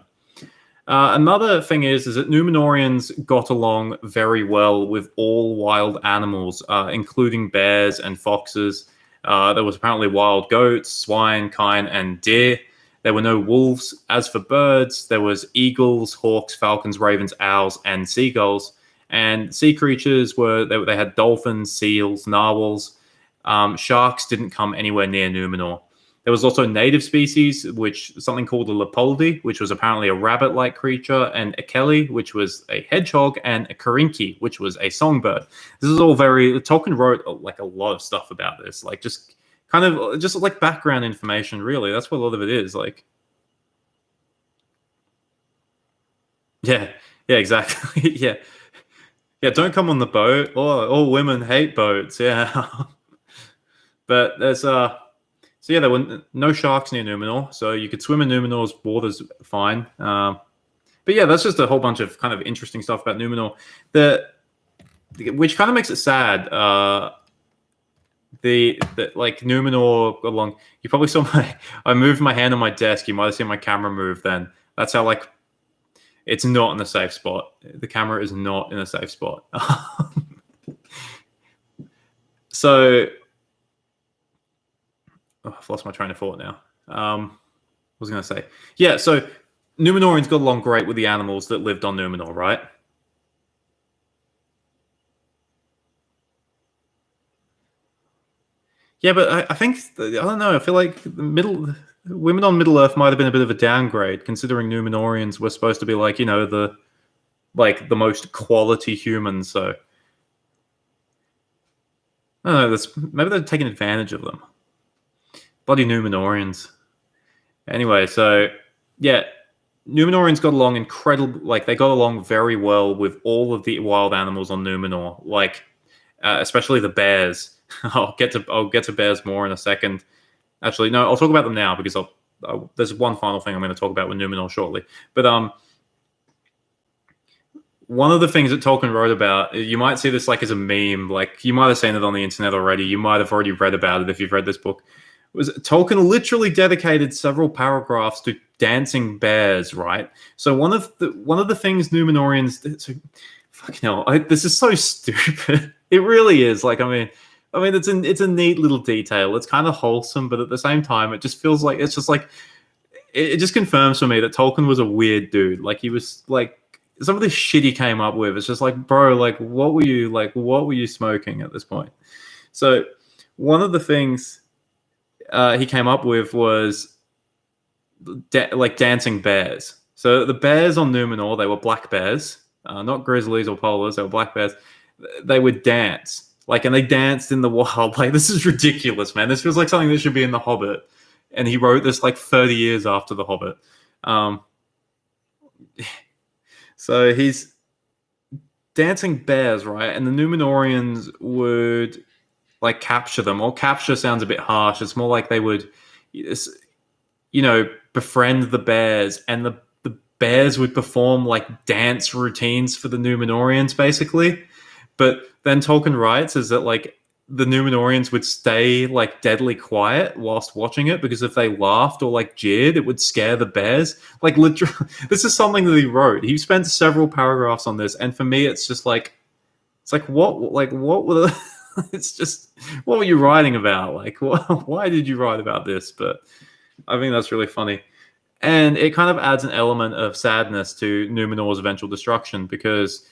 Another thing is that Numenorians got along very well with all wild animals, including bears and foxes. There was apparently wild goats, swine, kine, and deer. There were no wolves. As for birds, there was eagles, hawks, falcons, ravens, owls, and seagulls. And sea creatures they had dolphins, seals, narwhals. Sharks didn't come anywhere near Numenor. There was also native species, something called a Lepoldi, which was apparently a rabbit-like creature, and a Kelly, which was a hedgehog, and a Karinki, which was a songbird. This is all Tolkien wrote like a lot of stuff about this, like just like background information, really. That's what a lot of it is. Like, Yeah, yeah, exactly. Yeah, yeah. Don't come on the boat. All women hate boats. Yeah, but there's so yeah, there were no sharks near Numenor, so you could swim in Numenor's waters fine. But yeah, that's just a whole bunch of kind of interesting stuff about Numenor, the which kind of makes it sad. The like Numenor along. You probably saw my. I moved my hand on my desk. You might have seen my camera move. Then that's how like it's not in a safe spot. The camera is not in a safe spot. So I've lost my train of thought now. What was I going to say? Yeah, so Numenorians got along great with the animals that lived on Numenor, right? Yeah, but I think I don't know. I feel like the middle women on Middle Earth might have been a bit of a downgrade, considering Numenorians were supposed to be like the most quality humans. So I don't know. That's maybe they're taking advantage of them. Bloody Numenorians. Anyway, so yeah, Numenorians got along incredible. Like they got along very well with all of the wild animals on Numenor. Like especially the bears. I'll get to bears more in a second. Actually, no, I'll talk about them now because there's one final thing I'm going to talk about with Numenor shortly. But one of the things that Tolkien wrote about, you might see this like as a meme, like you might have seen it on the internet already. You might have already read about it if you've read this book. Was Tolkien literally dedicated several paragraphs to dancing bears, right? So one of the things Numenorians, so, fucking hell, this is so stupid. It really is. Like, I mean, it's a neat little detail. It's kind of wholesome, but at the same time, it just feels like it's just like it just confirms for me that Tolkien was a weird dude. Like he was like some of the shit he came up with. It's just like, bro, like what were you smoking at this point? So one of the things he came up with was like dancing bears. So the bears on Numenor, they were black bears, not grizzlies or polars. They were black bears. They would dance, like, and they danced in the wild. Like, this is ridiculous, man. This feels like something that should be in The Hobbit. And he wrote this like 30 years after The Hobbit. Um, so he's dancing bears, right? And the Numenorians would like capture them. Or capture sounds a bit harsh. It's more like they would, befriend the bears, and the bears would perform like dance routines for the Numenorians, basically. But then Tolkien writes is that like the Numenorians would stay like deadly quiet whilst watching it because if they laughed or like jeered, it would scare the bears. Like literally, this is something that he wrote. He spent several paragraphs on this, and for me, it's just like, it's like what were the, it's just what were you writing about? Like, why did you write about this? But I think that's really funny. And it kind of adds an element of sadness to Numenor's eventual destruction because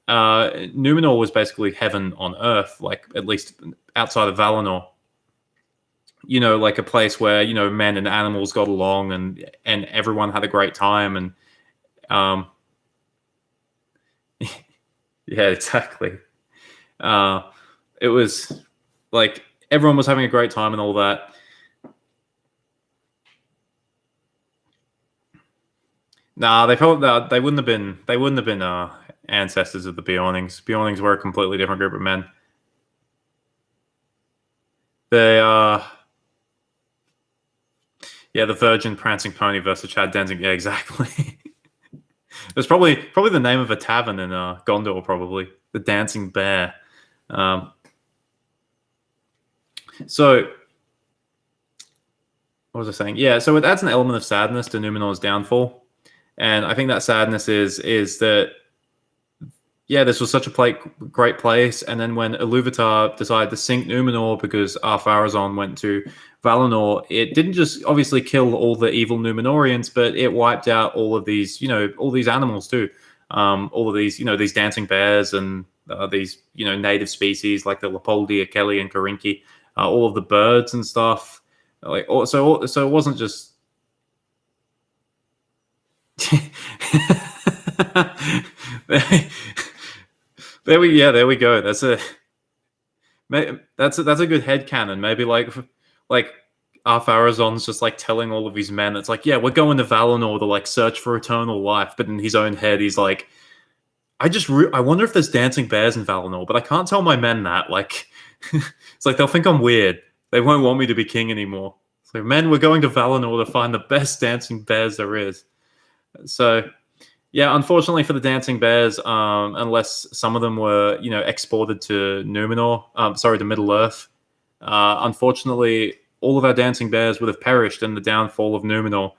Numenor was basically heaven on earth, like at least outside of Valinor. Like a place where men and animals got along, and everyone had a great time, and um, yeah, exactly. It was like everyone was having a great time and all that. Nah, they wouldn't have been ancestors of the Beornings. Beornings were a completely different group of men. They yeah, the Virgin Prancing Pony versus Chad Denzing. Yeah, exactly. It's probably the name of a tavern in Gondor, probably the Dancing Bear. Um, so what was I saying? Yeah, so it adds an element of sadness to Numenor's downfall, and I think that sadness is that yeah, this was such a great place. And then when Iluvatar decided to sink Numenor because Ar-Pharazôn went to Valinor, it didn't just obviously kill all the evil Numenorians, but it wiped out all of these, all these animals too. All of these, these dancing bears and these, native species like the Lepoldi, Akeli, and Karinki, all of the birds and stuff. So it wasn't just. There we go. That's a good headcanon. Maybe like Ar-Pharazôn's just like telling all of his men, it's like, yeah, we're going to Valinor to like search for eternal life. But in his own head, he's like, I wonder if there's dancing bears in Valinor, but I can't tell my men that. Like, it's like they'll think I'm weird. They won't want me to be king anymore. So, men, we're going to Valinor to find the best dancing bears there is. So, yeah, unfortunately for the dancing bears, unless some of them were, exported to Numenor, to Middle Earth, unfortunately, all of our dancing bears would have perished in the downfall of Numenor.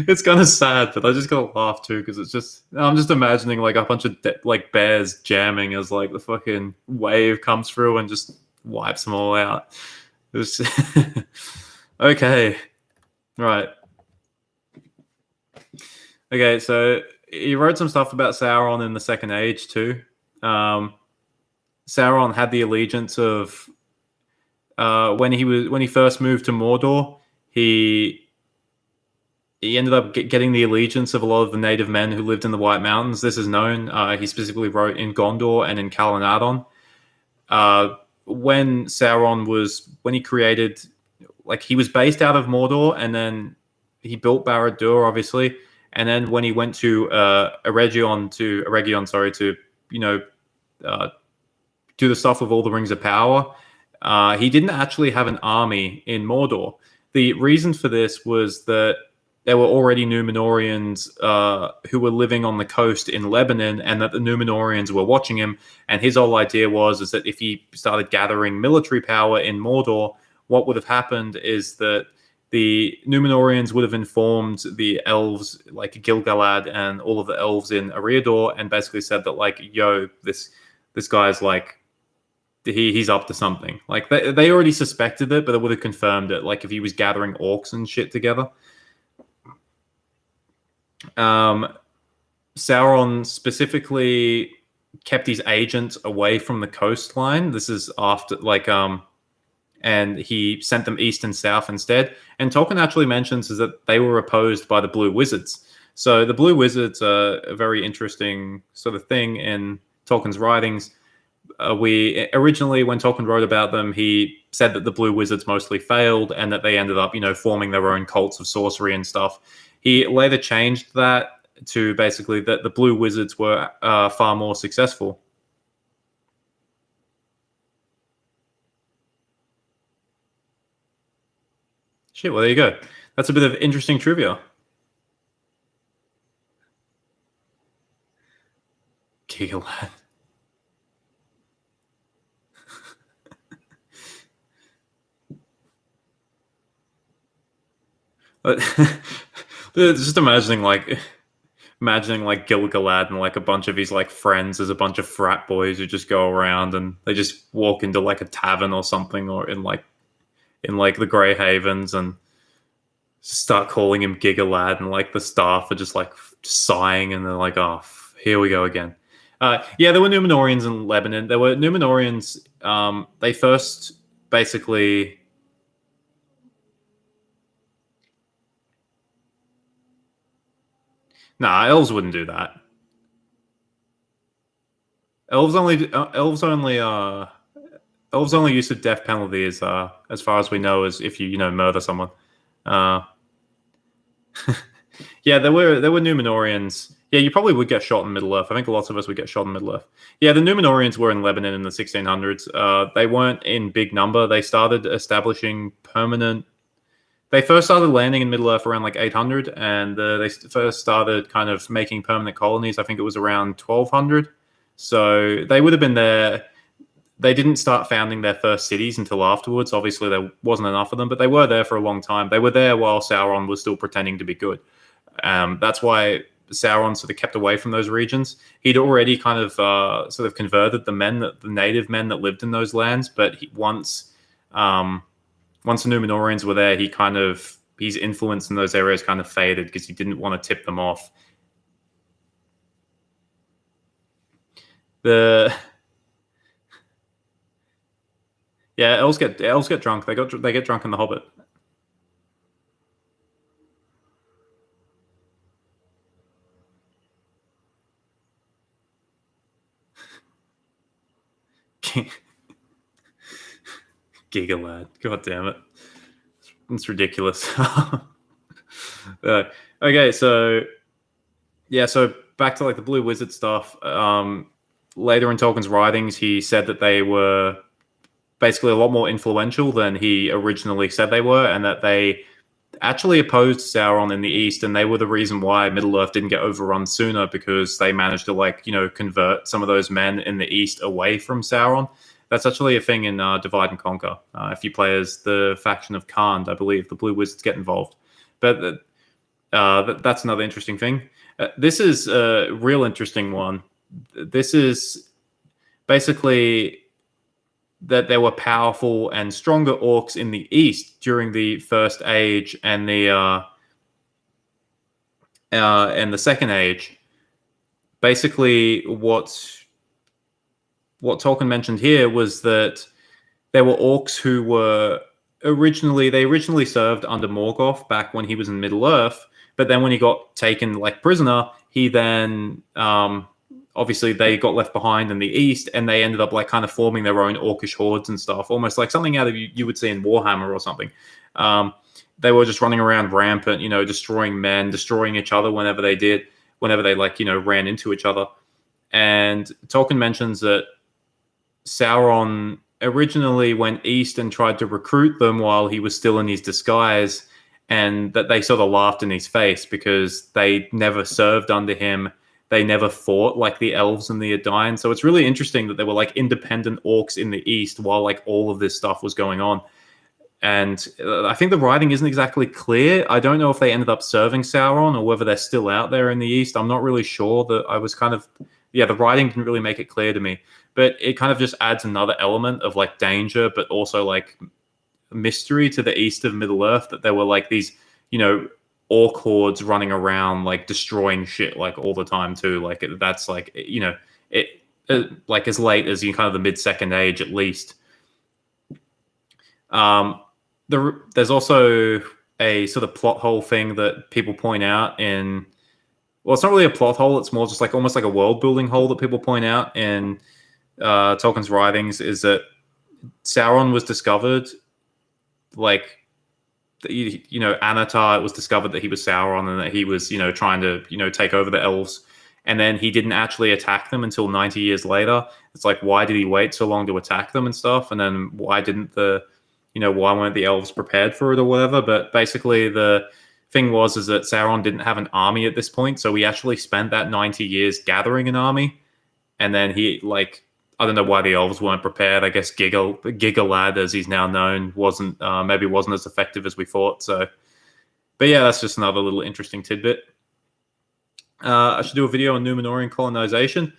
It's kind of sad, but I just gotta laugh too because I'm just imagining like a bunch of like bears jamming as like the fucking wave comes through and just wipes them all out. It was okay, right? Okay, so he wrote some stuff about Sauron in the Second Age too. Um, Sauron had the allegiance of when he first moved to Mordor. He ended up getting the allegiance of a lot of the native men who lived in the White Mountains. This is known. He specifically wrote in Gondor and in Calenadon. When he created, like he was based out of Mordor, and then he built Barad-dûr, obviously, and then when he went to Eregion, sorry, to uh, do the stuff with all the Rings of Power, he didn't actually have an army in Mordor. The reason for this was that there were already Numenorians who were living on the coast in Lebanon, and that the Numenorians were watching him. And his whole idea is that if he started gathering military power in Mordor, what would have happened is that the Numenorians would have informed the elves, like Gil-galad and all of the elves in Eriador, and basically said that, like, yo, this guy's like, he's up to something. Like they already suspected it, but they would have confirmed it. Like if he was gathering orcs and shit together. Sauron specifically kept his agents away from the coastline. This is after and he sent them east and south instead. And Tolkien actually mentions is that they were opposed by the Blue Wizards. So the Blue Wizards are a very interesting sort of thing in Tolkien's writings. We originally, when Tolkien wrote about them, he said that the Blue Wizards mostly failed and that they ended up, forming their own cults of sorcery and stuff. He later changed that to basically that the Blue Wizards were far more successful. Shit, well, there you go. That's a bit of interesting trivia. Gigalad. Just imagining like Gil-galad and like a bunch of his like friends as a bunch of frat boys who just go around and they just walk into like a tavern or something, or in the Grey Havens, and start calling him Gigalad, and like the staff are just like sighing and they're like, oh, here we go again. Yeah, there were Numenorians in Lebanon. There were Numenorians. They first basically. Nah, elves wouldn't do that. Elves only. Elves only use the death penalty as far as we know, as if you murder someone. Uh, yeah, there were Numenorians. Yeah, you probably would get shot in Middle Earth. I think lots of us would get shot in Middle Earth. Yeah, the Numenorians were in Lebanon in the 1600s. They weren't in big number. They started establishing permanent. They first started landing in Middle Earth around like 800, and they first started kind of making permanent colonies. I think it was around 1200. So they would have been there. They didn't start founding their first cities until afterwards. Obviously, there wasn't enough of them, but they were there for a long time. They were there while Sauron was still pretending to be good. That's why Sauron sort of kept away from those regions. He'd already kind of sort of converted the native men that lived in those lands, but once the Numenorians were there, his influence in those areas kind of faded because he didn't want to tip them off. Yeah, elves get drunk. They get drunk in the Hobbit. Giga lad. God damn it. It's ridiculous. Okay, so back to like the Blue Wizard stuff. Later in Tolkien's writings, he said that they were basically a lot more influential than he originally said they were, and that they actually opposed Sauron in the East, and they were the reason why Middle-earth didn't get overrun sooner, because they managed to convert some of those men in the East away from Sauron. That's actually a thing in Divide and Conquer. If you play as the faction of Khand, I believe the Blue Wizards get involved. But that's another interesting thing. This is a real interesting one. This is basically that there were powerful and stronger orcs in the East during the First Age and the Second Age. Basically, what Tolkien mentioned here was that there were orcs who were originally served under Morgoth back when he was in Middle-earth, but then when he got taken like prisoner, he then obviously they got left behind in the East, and they ended up like kind of forming their own orcish hordes and stuff, almost like something out of you would see in Warhammer or something. They were just running around rampant, destroying men, destroying each other whenever they ran into each other. And Tolkien mentions that Sauron originally went east and tried to recruit them while he was still in his disguise, and that they sort of laughed in his face because they never served under him. They never fought like the elves and the Edain. So it's really interesting that there were like independent orcs in the East while like all of this stuff was going on. And I think the writing isn't exactly clear. I don't know if they ended up serving Sauron or whether they're still out there in the East. I'm not really sure. That I was the writing didn't really make it clear to me. But it kind of just adds another element of like danger, but also like mystery to the east of Middle-earth, that there were like these, orc hordes running around like destroying shit like all the time too. Like that's like, like as late as kind of the mid-Second Age at least. There's also a sort of plot hole thing that people point out in. Well, it's not really a plot hole. It's more just like almost like a world building hole that people point out in Tolkien's writings, is that Sauron was discovered, like, Anatar, it was discovered that he was Sauron and that he was, trying to, take over the elves. And then he didn't actually attack them until 90 years later. It's like, why did he wait so long to attack them and stuff? And then why weren't the elves prepared for it or whatever? But basically the thing is that Sauron didn't have an army at this point. So he actually spent that 90 years gathering an army. And then he, I don't know why the elves weren't prepared. I guess Giga Lad, as he's now known, wasn't as effective as we thought. So, but yeah, that's just another little interesting tidbit. I should do a video on Numenorian colonization.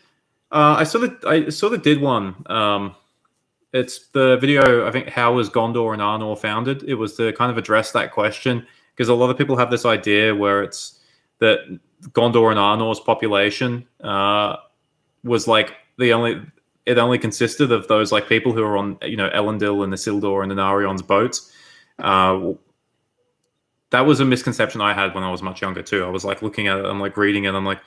I sort of did one. It's the video, I think, how was Gondor and Arnor founded? It was to kind of address that question, because a lot of people have this idea where it's that Gondor and Arnor's population was like it only consisted of those like people who are on Elendil and Isildur and Anarion's boats. That was a misconception I had when I was much younger too. I was like looking at it, I'm like reading it, I'm like,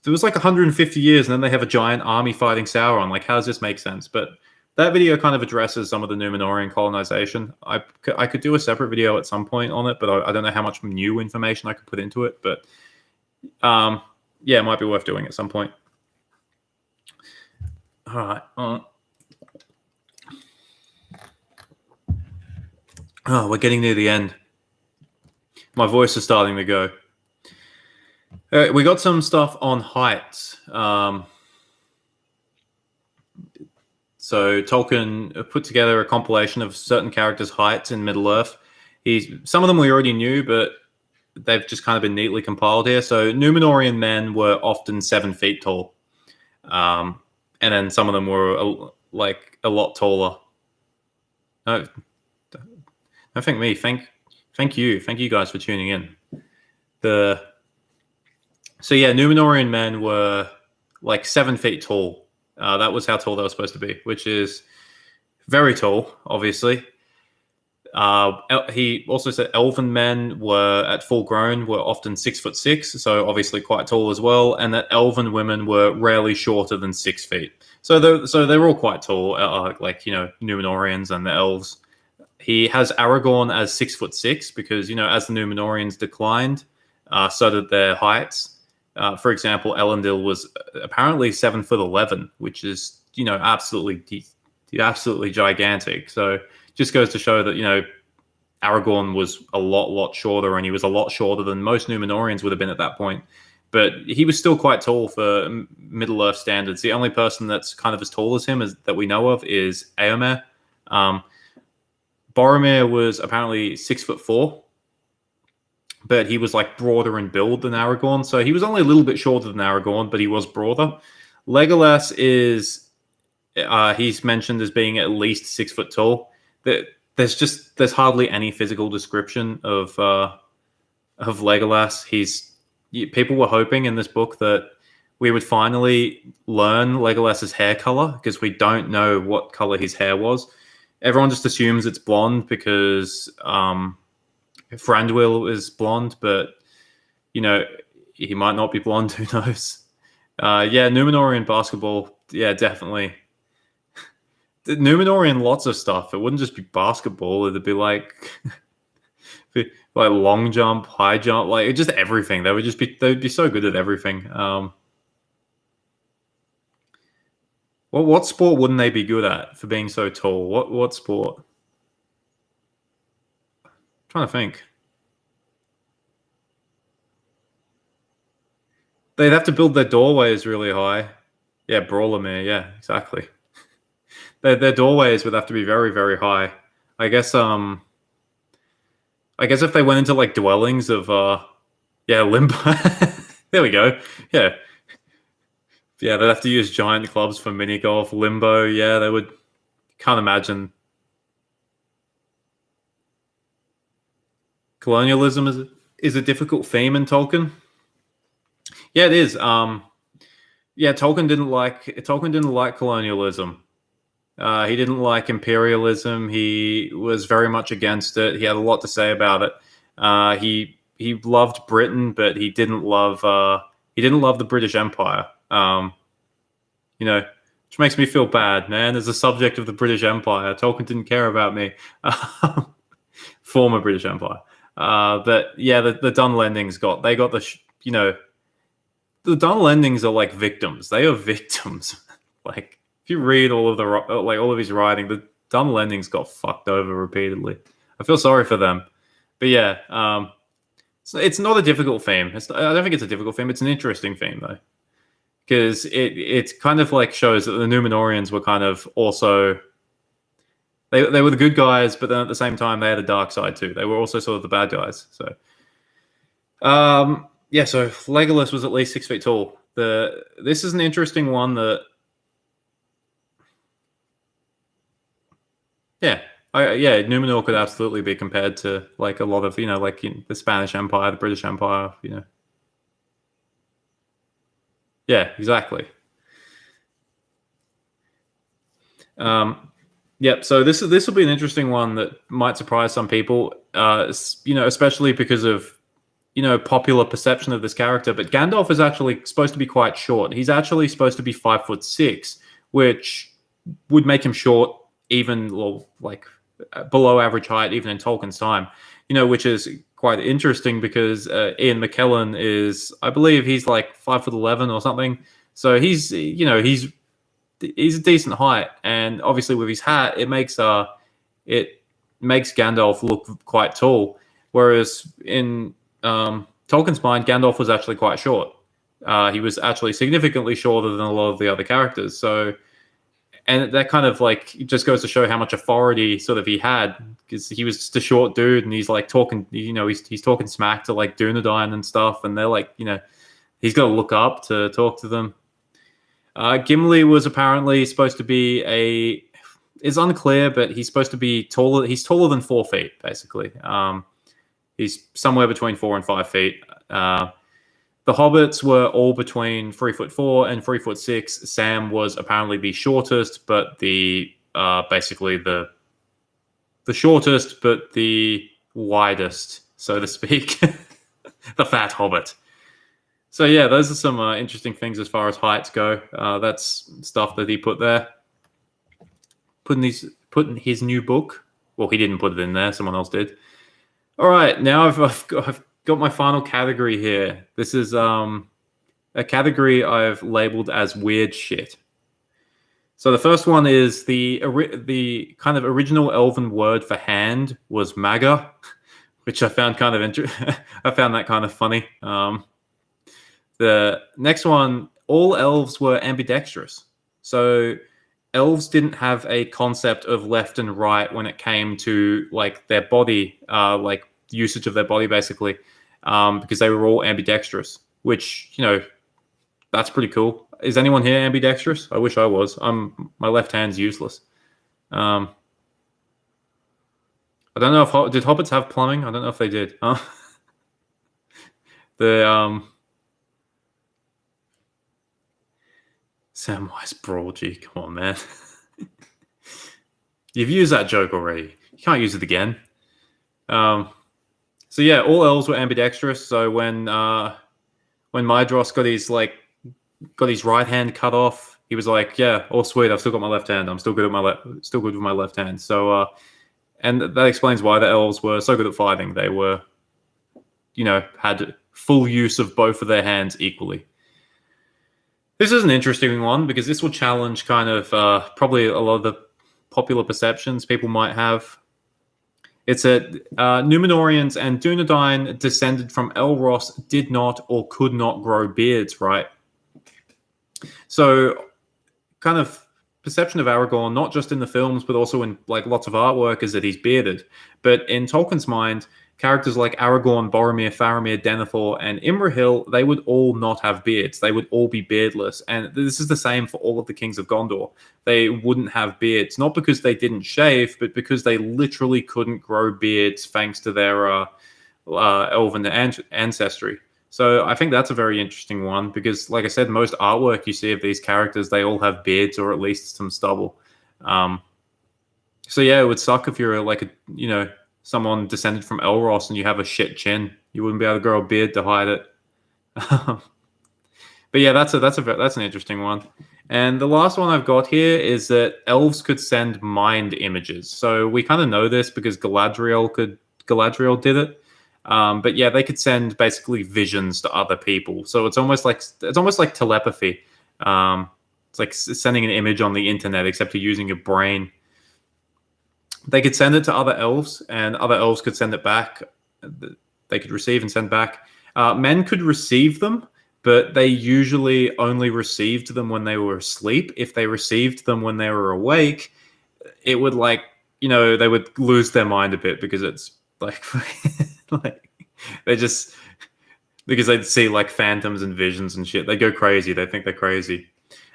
there was like 150 years and then they have a giant army fighting Sauron. Like, how does this make sense? But that video kind of addresses some of the Numenorian colonization. I could do a separate video at some point on it, but I don't know how much new information I could put into it. But yeah, it might be worth doing at some point. All right. Oh, we're getting near the end. My voice is starting to go. All right, we got some stuff on heights. So Tolkien put together a compilation of certain characters' heights in Middle-earth. Some of them we already knew, but they've just kind of been neatly compiled here. So Numenorian men were often 7 feet tall. And then some of them were a lot taller. No, don't thank me. Thank you guys for tuning in. So yeah, Numenorian men were like 7 feet tall. That was how tall they were supposed to be, which is very tall, obviously. He also said Elven men were at full grown were often 6'6", so obviously quite tall as well, and that Elven women were rarely shorter than 6 feet. So they're all quite tall, like Numenorians and the elves. He has Aragorn as 6'6" because as the Numenorians declined, so did their heights. For example, Elendil was apparently 7'11", which is absolutely gigantic. So just goes to show that Aragorn was a lot shorter, and he was a lot shorter than most Numenorians would have been at that point. But he was still quite tall for Middle Earth standards. The only person that's kind of as tall as him that we know of is Eomer. Boromir was apparently 6'4", but he was like broader in build than Aragorn. So he was only a little bit shorter than Aragorn, but he was broader. Legolas is he's mentioned as being at least 6 foot tall. There's hardly any physical description of Legolas. People were hoping in this book that we would finally learn Legolas's hair color, because we don't know what color his hair was. Everyone just assumes it's blonde because Thranduil is blonde, but he might not be blonde. Who knows? Numenorian basketball. Yeah, definitely. Numenorian lots of stuff. It wouldn't just be basketball. It'd be like long jump, high jump, like just everything. They'd be so good at everything. What sport wouldn't they be good at for being so tall? What sport? I'm trying to think. They'd have to build their doorways really high. Yeah, Brawlermere. Yeah, exactly. Their doorways would have to be very, very high. I guess if they went into like dwellings of limbo. There we go. Yeah. Yeah, they'd have to use giant clubs for mini golf, limbo. Yeah, they would. Can't imagine. Colonialism is a difficult theme in Tolkien. Yeah, it is. Tolkien didn't like colonialism. He didn't like imperialism. He was very much against it. He had a lot to say about it. He loved Britain, but he didn't love the British Empire. Which makes me feel bad, man. As a subject of the British Empire, Tolkien didn't care about me. Former British Empire. But yeah, the Dunlendings got the Dunlendings are like victims. They are victims. Like, if you read all of his writing, the Dunlendings got fucked over repeatedly. I feel sorry for them. But yeah, it's not a difficult theme. I don't think it's a difficult theme. It's an interesting theme though, because it kind of like shows that the Numenorians were kind of also they were the good guys, but then at the same time they had a dark side too. They were also sort of the bad guys. So so Legolas was at least 6 feet tall. This is an interesting one that Numenor could absolutely be compared to like a lot of the Spanish Empire, the British Empire. Yeah, exactly. So this will be an interesting one that might surprise some people. Especially because of popular perception of this character. But Gandalf is actually supposed to be quite short. He's actually supposed to be 5'6", which would make him short, even below average height, even in Tolkien's time. Which is quite interesting because Ian McKellen is, I believe, he's like 5'11" or something. So he's a decent height, and obviously with his hat, it makes Gandalf look quite tall. Whereas in Tolkien's mind, Gandalf was actually quite short. He was actually significantly shorter than a lot of the other characters. So, and that kind of like just goes to show how much authority sort of he had, because he was just a short dude, and he's like talking, he's talking smack to like Dunedain and stuff, and they're like, he's got to look up to talk to them. Gimli was apparently supposed to be it's unclear, but he's supposed to be taller. He's taller than 4 feet, basically. He's somewhere between 4 and 5 feet. The hobbits were all between 3'4" and 3'6". Sam was apparently the shortest, but basically the shortest, but the widest, so to speak. The fat hobbit. So yeah, those are some interesting things as far as heights go. That's stuff that he put there. Put in his new book. Well, he didn't put it in there. Someone else did. All right, now I've got my final category here. This is a category I've labeled as weird shit. So the first one is the kind of original Elven word for hand was maga, which I found kind of I found that kind of funny. The next one, all elves were ambidextrous. So elves didn't have a concept of left and right when it came to like their body, like usage of their body, basically, because they were all ambidextrous. Which that's pretty cool. Is anyone here ambidextrous? I wish I was. My left hand's useless. I don't know if did hobbits have plumbing. I don't know if they did. The Samwise Broadgy. Come on, man. You've used that joke already. You can't use it again. So yeah, all elves were ambidextrous. So when Maedhros got his right hand cut off, he was like, "Yeah, all sweet. I've still got my left hand. I'm still good with my left hand." So, and that explains why the elves were so good at fighting. They were, had full use of both of their hands equally. This is an interesting one because this will challenge kind of probably a lot of the popular perceptions people might have. It's that Numenorians and Dunedain descended from Elros did not or could not grow beards, right? So, kind of perception of Aragorn, not just in the films, but also in like lots of artwork, is that he's bearded. But in Tolkien's mind, characters like Aragorn, Boromir, Faramir, Denethor, and Imrahil, they would all not have beards. They would all be beardless. And this is the same for all of the kings of Gondor. They wouldn't have beards, not because they didn't shave, but because they literally couldn't grow beards thanks to their elven ancestry. So I think that's a very interesting one because, like I said, most artwork you see of these characters, they all have beards or at least some stubble. So yeah, it would suck if you're someone descended from Elros and you have a shit chin. You wouldn't be able to grow a beard to hide it. But yeah, that's an interesting one. And the last one I've got here is that elves could send mind images. So we kind of know this because Galadriel did it. But yeah, they could send basically visions to other people. So it's almost like telepathy. It's like sending an image on the internet, except you're using your brain. They could send it to other elves, and other elves could send it back. They could receive and send back. Men could receive them, but they usually only received them when they were asleep. If they received them when they were awake, it would they would lose their mind a bit because it's like because they'd see like phantoms and visions and shit. They go crazy. They think they're crazy.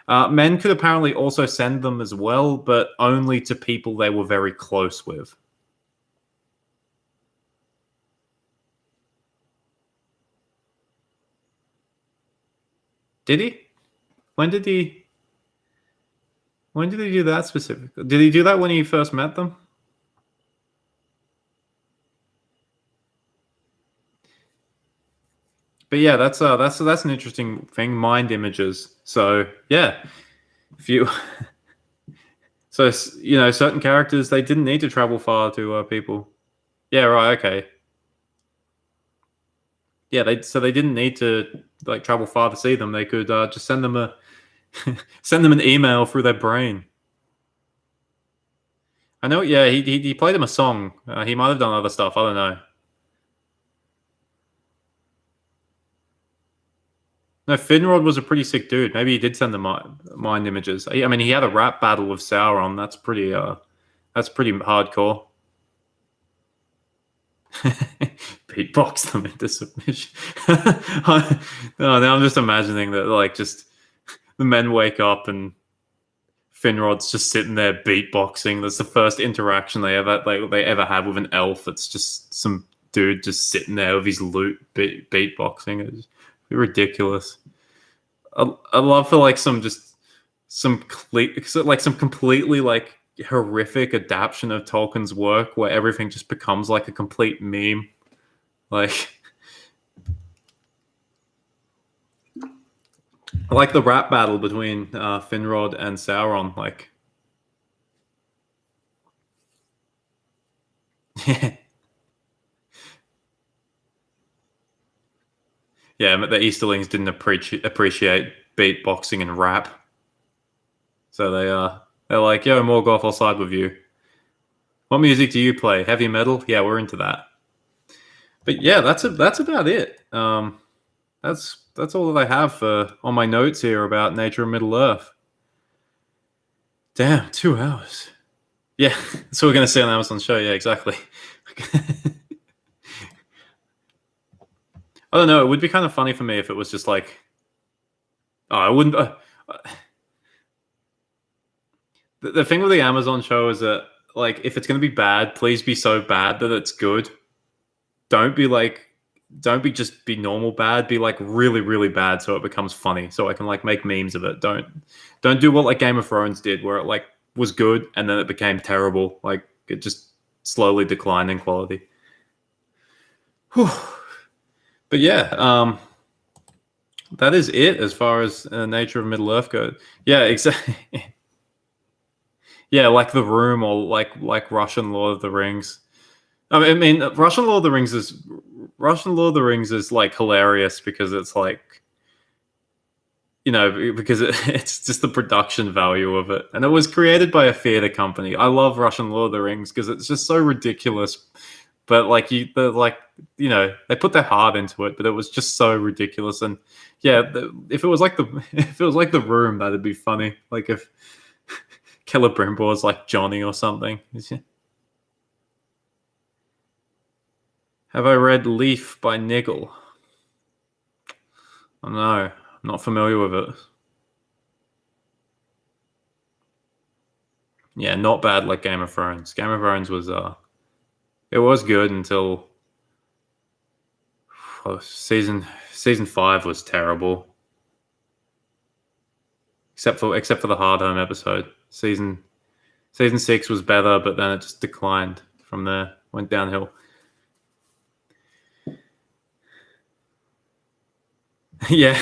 Men could apparently also send them as well, but only to people they were very close with. Did he? When did he do that specifically? Did he do that when he first met them? But yeah, that's an interesting thing. Mind images. So yeah, if you, so certain characters, they didn't need to travel far to people. Yeah, right. Okay. Yeah, they didn't need to like travel far to see them. They could just send them an email through their brain. I know. Yeah, he played him a song. He might have done other stuff. I don't know. No, Finrod was a pretty sick dude. Maybe he did send the mind images. I mean, he had a rap battle with Sauron. That's pretty hardcore. Beatbox them into submission. Now I'm just imagining that, like, just the men wake up and Finrod's just sitting there beatboxing. That's the first interaction they ever have with an elf. It's just some dude just sitting there with his lute beatboxing. It's ridiculous. I love for like some completely like horrific adaptation of Tolkien's work where everything just becomes like a complete meme. Like I like the rap battle between Finrod and Sauron. Like, yeah, but the Easterlings didn't appreciate beatboxing and rap, so they're like, "Yo, Morgoth, I'll side with you. What music do you play? Heavy metal? Yeah, we're into that." But yeah, that's about it. That's all that I have on my notes here about nature of Middle Earth. Damn, 2 hours. Yeah, that's what we're gonna see on Amazon show. Yeah, exactly. I don't know. It would be kind of funny for me if it was just like, oh, I wouldn't. The thing with the Amazon show is that, like, if it's gonna be bad, please be so bad that it's good. Don't be like, don't be just be normal bad. Be like really, really bad, so it becomes funny. So I can like make memes of it. Don't do what like Game of Thrones did, where it like was good and then it became terrible. Like it just slowly declined in quality. Whew. But yeah, that is it as far as nature of Middle Earth goes. Yeah, exactly. Yeah, like The Room or like Russian Lord of the Rings. I mean, Russian Lord of the Rings is like hilarious because it's like, because it's just the production value of it, and it was created by a theater company. I love Russian Lord of the Rings because it's just so ridiculous, but like they put their heart into it, but it was just so ridiculous. And yeah, if it was like if it was like The Room, that'd be funny. Like if Celebrimbor was like Johnny or something. Have I read Leaf by Niggle? Oh, no, I'm not familiar with it. Yeah, not bad like Game of Thrones. Game of Thrones was it was good until season 5 was terrible. Except for the Hard Home episode. Season 6 was better, but then it just declined from there. Went downhill. Yeah.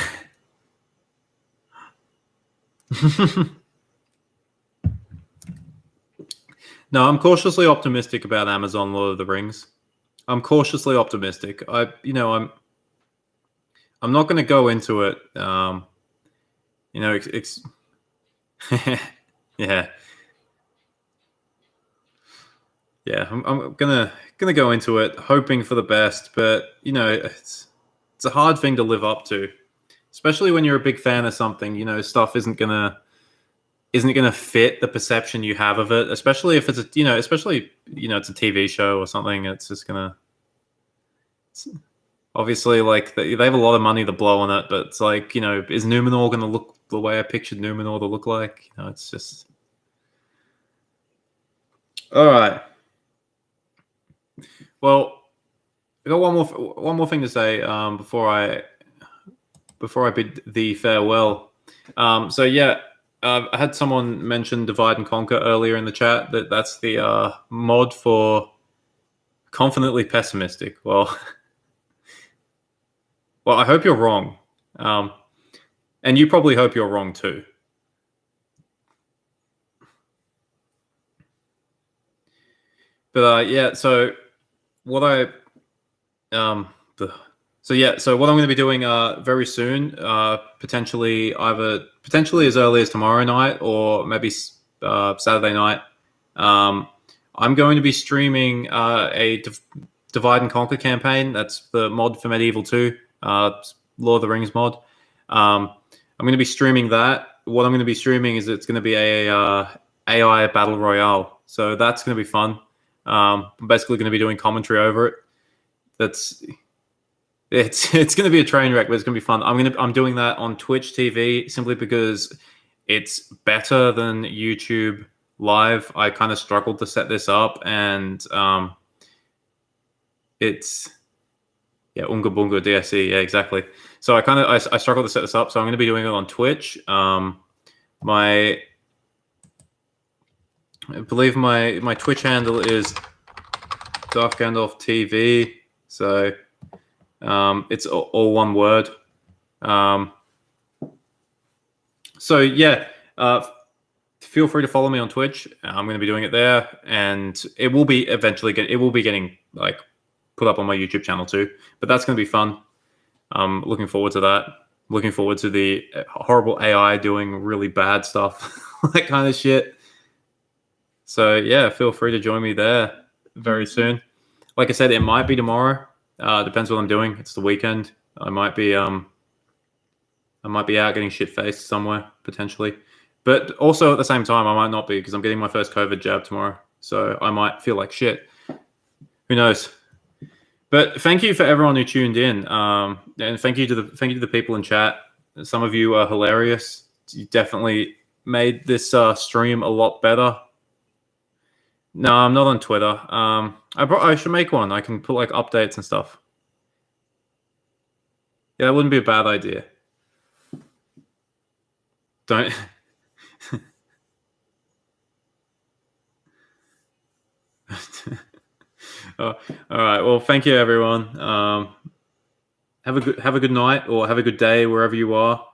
No, I'm cautiously optimistic about Amazon Lord of the Rings. I'm cautiously optimistic. I'm not going to go into it. Yeah, yeah. I'm gonna go into it hoping for the best, but it's a hard thing to live up to, especially when you're a big fan of something. Stuff isn't gonna fit the perception you have of it, especially if it's it's a TV show or something. It's just gonna obviously like they have a lot of money to blow on it, but it's like is Numenor gonna look the way I pictured Numenor to look like? It's just all right. Well, I got one more thing to say before I bid thee farewell. So yeah, I had someone mention Divide and Conquer earlier in the chat. That's the mod for confidently pessimistic. Well, well, I hope you're wrong, and you probably hope you're wrong too. But yeah, so what I so what I'm going to be doing very soon, potentially as early as tomorrow night or maybe Saturday night. I'm going to be streaming a Divide and Conquer campaign. That's the mod for Medieval 2, Lord of the Rings mod. I'm going to be streaming that. What I'm going to be streaming is it's going to be a AI battle royale. So that's going to be fun. I'm basically going to be doing commentary over it. It's going to be a train wreck, but it's going to be fun. I'm doing that on Twitch TV simply because it's better than YouTube Live. I kind of struggled to set this up, and it's Unga Bunga DSE, yeah, exactly. So I struggled to set this up, so I'm going to be doing it on Twitch. I believe my Twitch handle is Dark Gandalf TV. So it's all one word. So yeah, feel free to follow me on Twitch. I'm going to be doing it there, and it will be eventually getting like put up on my YouTube channel too. But that's going to be fun. I'm looking forward to that. Looking forward to the horrible AI doing really bad stuff, that kind of shit. So yeah, feel free to join me there very soon. Like I said, it might be tomorrow. Depends what I'm doing. It's the weekend. I might be out getting shit faced somewhere potentially, but also at the same time I might not be because I'm getting my first COVID jab tomorrow. So I might feel like shit. Who knows? But thank you for everyone who tuned in, and thank you to the people in chat. Some of you are hilarious. You definitely made this stream a lot better. No, I'm not on Twitter. I should make one. I can put like updates and stuff. Yeah, that wouldn't be a bad idea. Don't. Oh, all right. Well, thank you, everyone. Have a good night or have a good day wherever you are.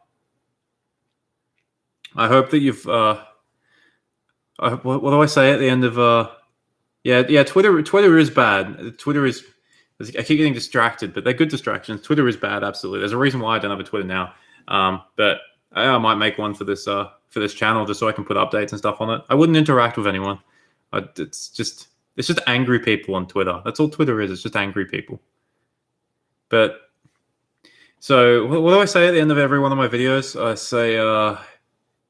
I hope that you've. What do I say at the end of? Yeah. Twitter is bad. Twitter is. I keep getting distracted, but they're good distractions. Twitter is bad, absolutely. There's a reason why I don't have a Twitter now. But I might make one for this channel just so I can put updates and stuff on it. I wouldn't interact with anyone. It's just angry people on Twitter. That's all Twitter is. It's just angry people. But so what do I say at the end of every one of my videos? I say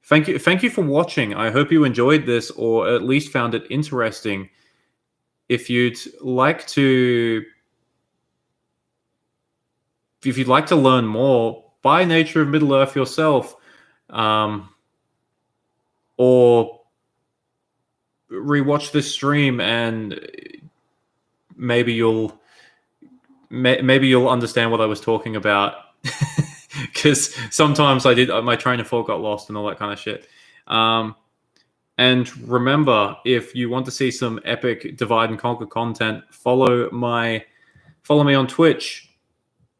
thank you for watching. I hope you enjoyed this or at least found it interesting. If you'd like to learn more, buy Nature of Middle Earth yourself, or rewatch this stream and maybe you'll understand what I was talking about. Because sometimes my train of thought got lost and all that kind of shit. And remember, if you want to see some epic divide and conquer content, follow me on Twitch.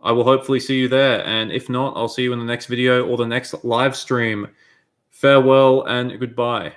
I will hopefully see you there. And if not, I'll see you in the next video or the next live stream. Farewell and goodbye.